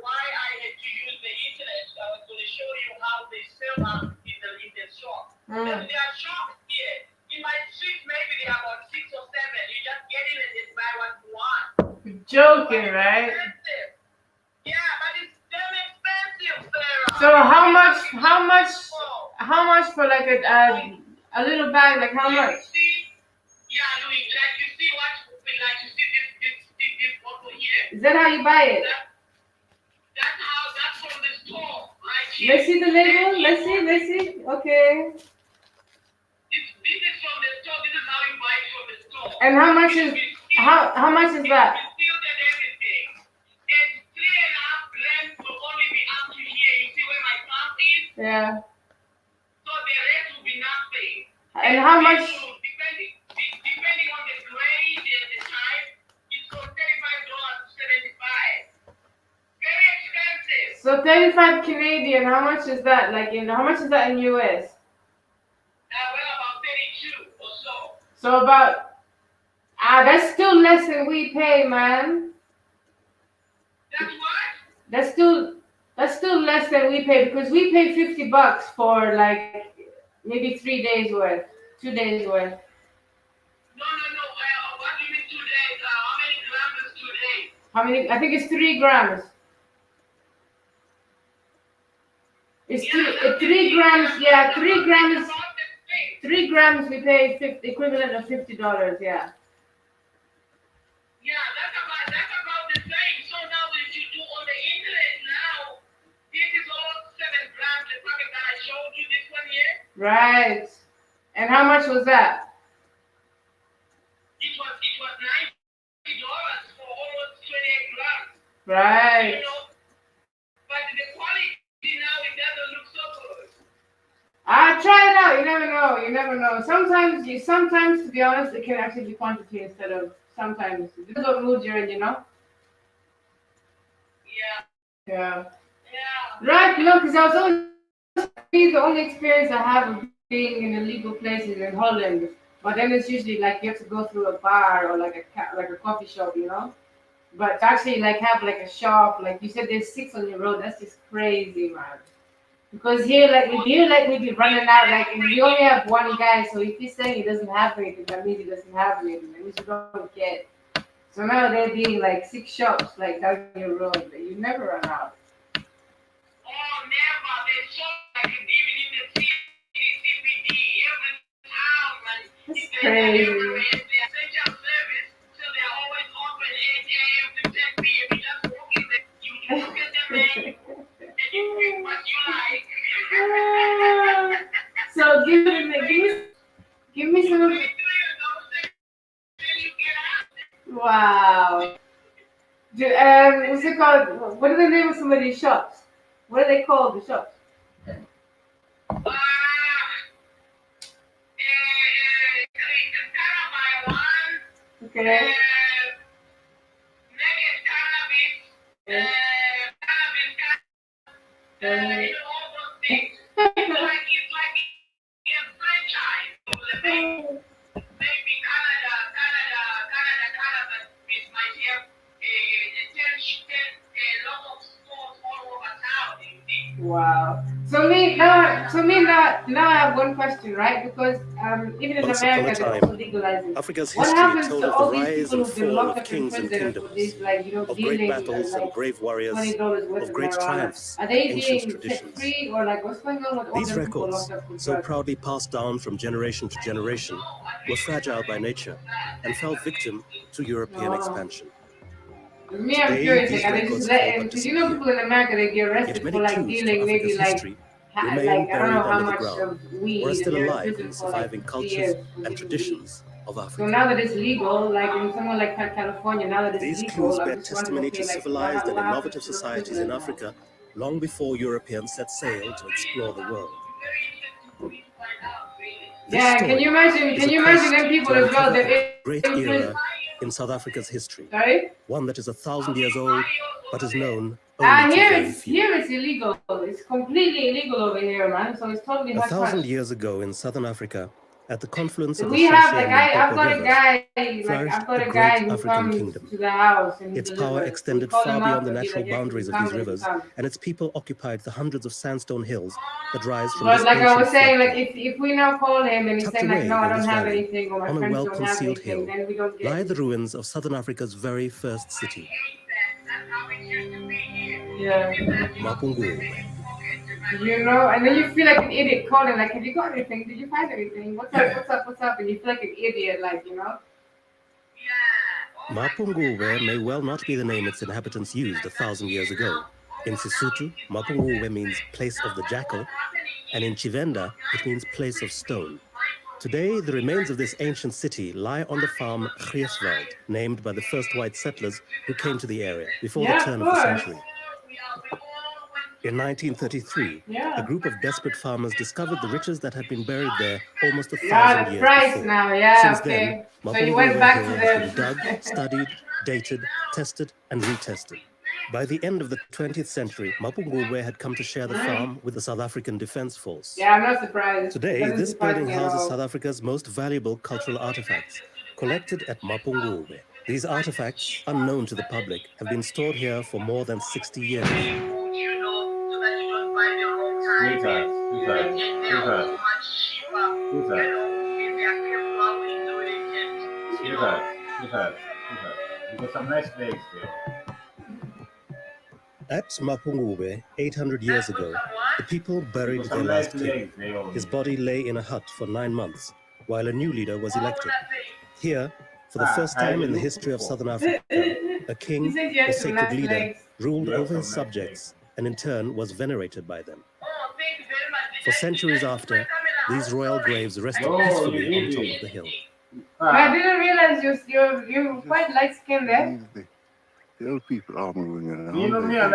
why I had to use the internet. I was going to show you how they sell out in the shop. And there are shops here. In my street, maybe there are about 6 or 7. You just get in and just buy what you want. You're joking, right? Expensive. Yeah, but it's damn expensive, Sarah. So how much for like a little bag? Like how much? Yeah, Louis, you see this bottle here? Is that how you buy it? That's from the store, right here. Let's see the label. Let's see. Okay. This is from the store. This is how you buy it from the store. And how much is that? It's sealed and everything. And 3.5 grams will only be up to here. You see where my thumb is? Yeah. So the rest will be nothing. And how much? Depending on the grade and the type, it's from $35 to $75. Very expensive. So 35 Canadian. How much is that? How much is that in US? Well, about 32 or so. So about that's still less than we pay, man. That's what? That's still less than we pay, because we pay $50 for like maybe 3 days worth, 2 days worth. No. What do you mean 2 days? How many grams is 2 days? How many? I think it's 3 grams. It's 3 grams. Yeah, 3 grams. 3 grams we pay equivalent of $50. Yeah. Yeah, that's about the same. So now if you do on the internet now, this is almost 7 grams. The packet that I showed you, this one here. Right. And how much was that? It was $90 for almost 28 grams. Right. But the quality now, it doesn't look so good. Try it out. You never know. Sometimes, to be honest, it can actually be quantity instead of sometimes. This is what mood you're in, Yeah. Yeah. Right, no, because I was always the only experience I have of being in illegal places in Holland. But then it's usually like you have to go through a bar or like like a coffee shop, you know. But to actually like have like a shop, like you said, there's 6 on your road. That's just crazy, man. Because here, we be running out. Like if we only have one guy, so if he's saying he doesn't have anything, that means he doesn't have anything. That means you don't get. So now there being like 6 shops like down your road that you never run out. Oh, never. There's so like even in the CBD, every town, man. That's They're everywhere. crazy. It's their essential service, so they're always open 8 a.m. to 10 p.m. You just walk in there, you look at them, man, and you pick what you like. So give me some of the. Wow. What's it called? What are the name of some of these shops? What are they called? The shops? Okay. Wow. Now I have one question, right? Because even in Once upon a America, they're time, also legalizing. Africa's What history happens told to of all the these rise people and who've been fall locked of up in kings and prison for kingdoms, these, like, of great dealing battles and like brave warriors, $20 worth of of great marijuana? triumphs Are and they ancient being set traditions. free, or like what's going on with all These them people records, locked up for so drugs? proudly passed down from generation to generation, were fragile by nature and fell victim to European Oh. expansion. Me, I'm Today, curious. these Like, are they just records have all letting? but Because you know, disappeared. people in America they get Yet arrested many for like clues to dealing maybe Africa's history remain like I don't buried know how under the much ground, of or are weed, still and they're in alive prison in for like surviving 50 cultures years for and dealing weed. traditions of So Africa. now that it's legal, like in somewhere like California, now that it's These legal, clues I'm bear just wondering, testimony okay, to like civilized and what happens innovative to those societies people in now? Africa long before Europeans set sail to explore the world. This Yeah, story can you imagine? is Can a you imagine quest them people to as well? uncover They're a great in prison. era in South Africa's history, Sorry. one that is 1,000 years old but is known only to very few. Here it's illegal. It's completely illegal over here, man. So it's totally hush 1,000 hush. years ago in southern Africa, at the confluence of the We have Shasha like and I've Limpopo got a rivers, guy flourished I've got a a great guy who African comes kingdom. to the house and he Its power delivers. So we extended call far him beyond up the and he's natural like, yes, boundaries of come these and he rivers, comes. and its people occupied the hundreds of sandstone hills that rise from But this like I was ancient saying, like floodplain. if we now call him and he's Tucked saying like, no, away I in don't this have valley, anything, or my on a friends don't have well-concealed anything, hill, then we don't get lie it. the ruins of southern Africa's very first city, Yeah. Mapungubwe. You know, and then you feel like an idiot calling, like, have you got anything? Did you find anything? What's up? What's up? What's up? And you feel like an idiot, like, you know? Mapungubwe may well not be the name its inhabitants used 1,000 years ago. In Sesotho, Mapungubwe means place of the jackal, and in Chivenda, it means place of stone. Today, the remains of this ancient city lie on the farm Griefswald, named by the first white settlers who came to the area before the turn of the century. In 1933, a group of desperate farmers discovered the riches that had been buried there almost 1,000 years before. Now, yeah, Since okay. then, So you went Mapungubwe back to Hill has been dug, studied, dated, tested, and retested. By the end of the 20th century, Mapungubwe had come to share the farm with the South African Defense Force. Yeah, I'm not surprised. Today, this building houses South Africa's most valuable cultural artifacts, collected at Mapungubwe. These artifacts, unknown to the public, have been stored here for more than 60 years. You've got some nice legs there. At Mapungubwe, 800 years ago, the people buried their last king. His body lay in a hut for 9 months, while a new leader was elected. Here, for the first time in the history of Southern Africa, a king, or sacred leader, ruled over his subjects and in turn was venerated by them. For centuries after, these royal graves rested peacefully on top of the hill. I didn't realize you're quite light-skinned there. The old people are moving around. You know me, I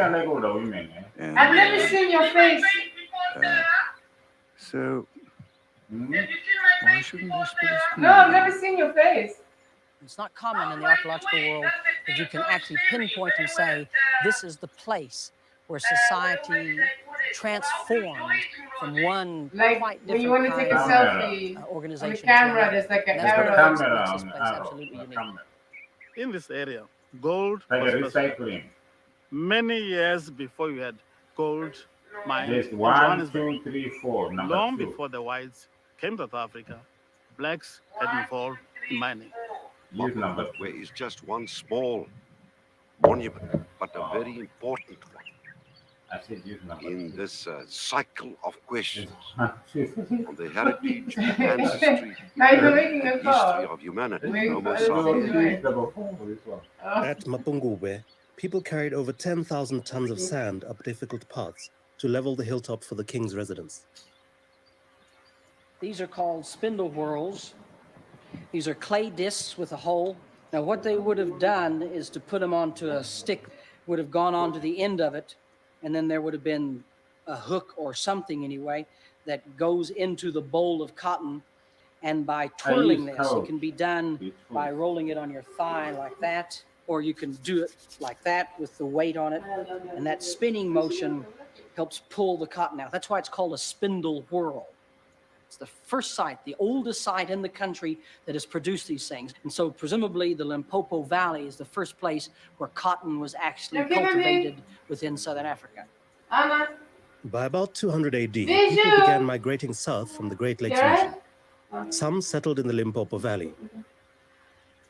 like older women. And, I've never seen your face. so, why shouldn't this be a school? No, I've never seen your face. It's not common in the archaeological world that you can actually pinpoint and say, this is the place where society transformed from one Like quite when you different want to take a kind selfie of on organization the to camera, another. there's like an That's one of the arrow. things that camera makes on this the place arrow, absolutely on the unique. camera. In this area, gold Like a was first recycling. many years before you had gold mines There's in 1, Johannesburg. 2, 3, 4. Number Long 2. before the whites came to South Africa, blacks had involved in mining. Use number 2. Where is just one small monument, but a very important one I said use number in 2. this cycle of questions Yes. on the heritage, ancestry, Now you're and making a history call. of humanity. Wait Homo for sapiens. it. Number 4 for this one. At Mapungubwe, people carried over 10,000 tons of sand up difficult paths to level the hilltop for the king's residence. These are called spindle whorls. These are clay discs with a hole. Now what they would have done is to put them onto a stick, would have gone onto the end of it, and then there would have been a hook or something anyway that goes into the bowl of cotton. And by twirling this, it can be done by rolling it on your thigh like that, or you can do it like that with the weight on it. And that spinning motion helps pull the cotton out. That's why it's called a spindle whorl. It's the first site, the oldest site in the country that has produced these things. And so presumably the Limpopo Valley is the first place where cotton was actually cultivated within Southern Africa. By about 200 AD, people began migrating south from the Great Lakes region. Some settled in the Limpopo Valley.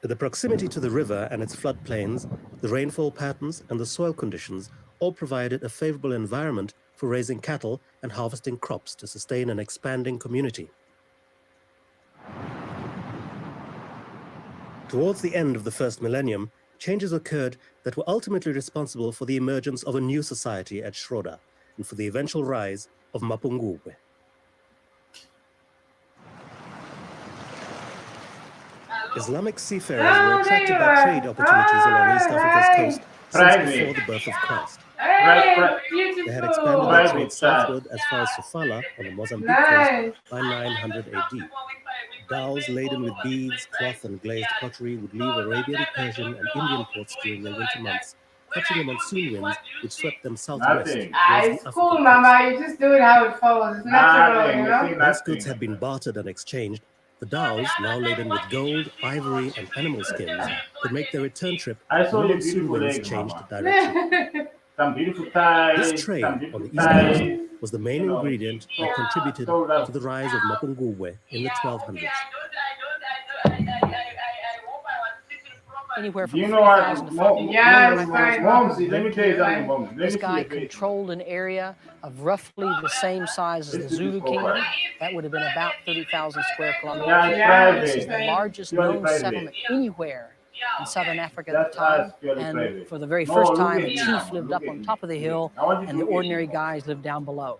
The proximity to the river and its floodplains, the rainfall patterns, and the soil conditions all provided a favorable environment for raising cattle and harvesting crops to sustain an expanding community. Towards the end of the first millennium, changes occurred that were ultimately responsible for the emergence of a new society at Schroeder and for the eventual rise of Mapungubwe. Islamic seafarers were attracted by trade opportunities along East Africa's coast since before the birth of Christ. They had expanded their trade southward as far as Sofala on the Mozambique coast by 900 AD. Dhows laden with beads, cloth, and glazed pottery would leave Arabian, Persian, and Indian ports during the winter months, catching the monsoon winds which swept them southwest. It's cool, Mama. You just do it how it falls. It's natural, you know? Once goods had been bartered and exchanged, the dhows, now laden with gold, ivory, and animal skins, could make their return trip when monsoon winds changed direction. Some beautiful ties, This trade on the east coast was the main ingredient that contributed to the rise of Mapungubwe in the 1200s. Anywhere from You know what? 3,000 to 5,000. Yeah, it's fine. Mom, let me tell you something, Mom. This guy controlled an area of roughly the same size as the Zulu Kingdom. That would have been about 30,000 square kilometers. This is the largest known settlement anywhere in Southern Africa at the time. And for the very first time, a chief lived up on top of the hill, and the ordinary guys lived down below.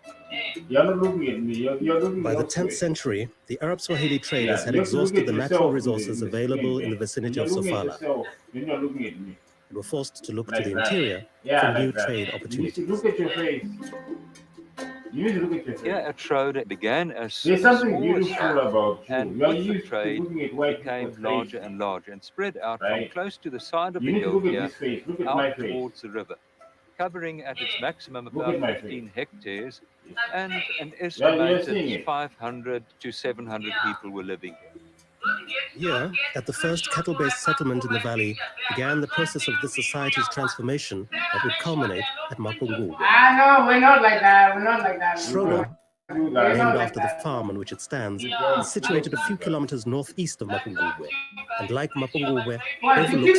You're not looking at me. You're looking By the 10th century, the Arab Swahili traders had exhausted the natural resources available in the vicinity of Sofala and were forced to look to the interior for new trade opportunities. Look at your face. You need to look at your face. Here at Schroeder began as There's small something as beautiful Schroeder, about you. and You're with the used to trade looking at white became people's larger face. and larger and spread out Right. from close to the side of You the need to hill look at here this face. Look at my out face. towards the river, covering at its maximum Look about at my 15 face. hectares, and an seeing estimated it. 500 to 700 people were living here. Here, at the first cattle-based settlement in the valley, began the process of this society's transformation that would culminate at Mapungubwe. No, we're not like that. We're not like that. Schroeder, We're named not like after the that. farm on which it stands, is situated a few kilometers northeast of Mapungubwe, and like Mapungubwe, What, overlooks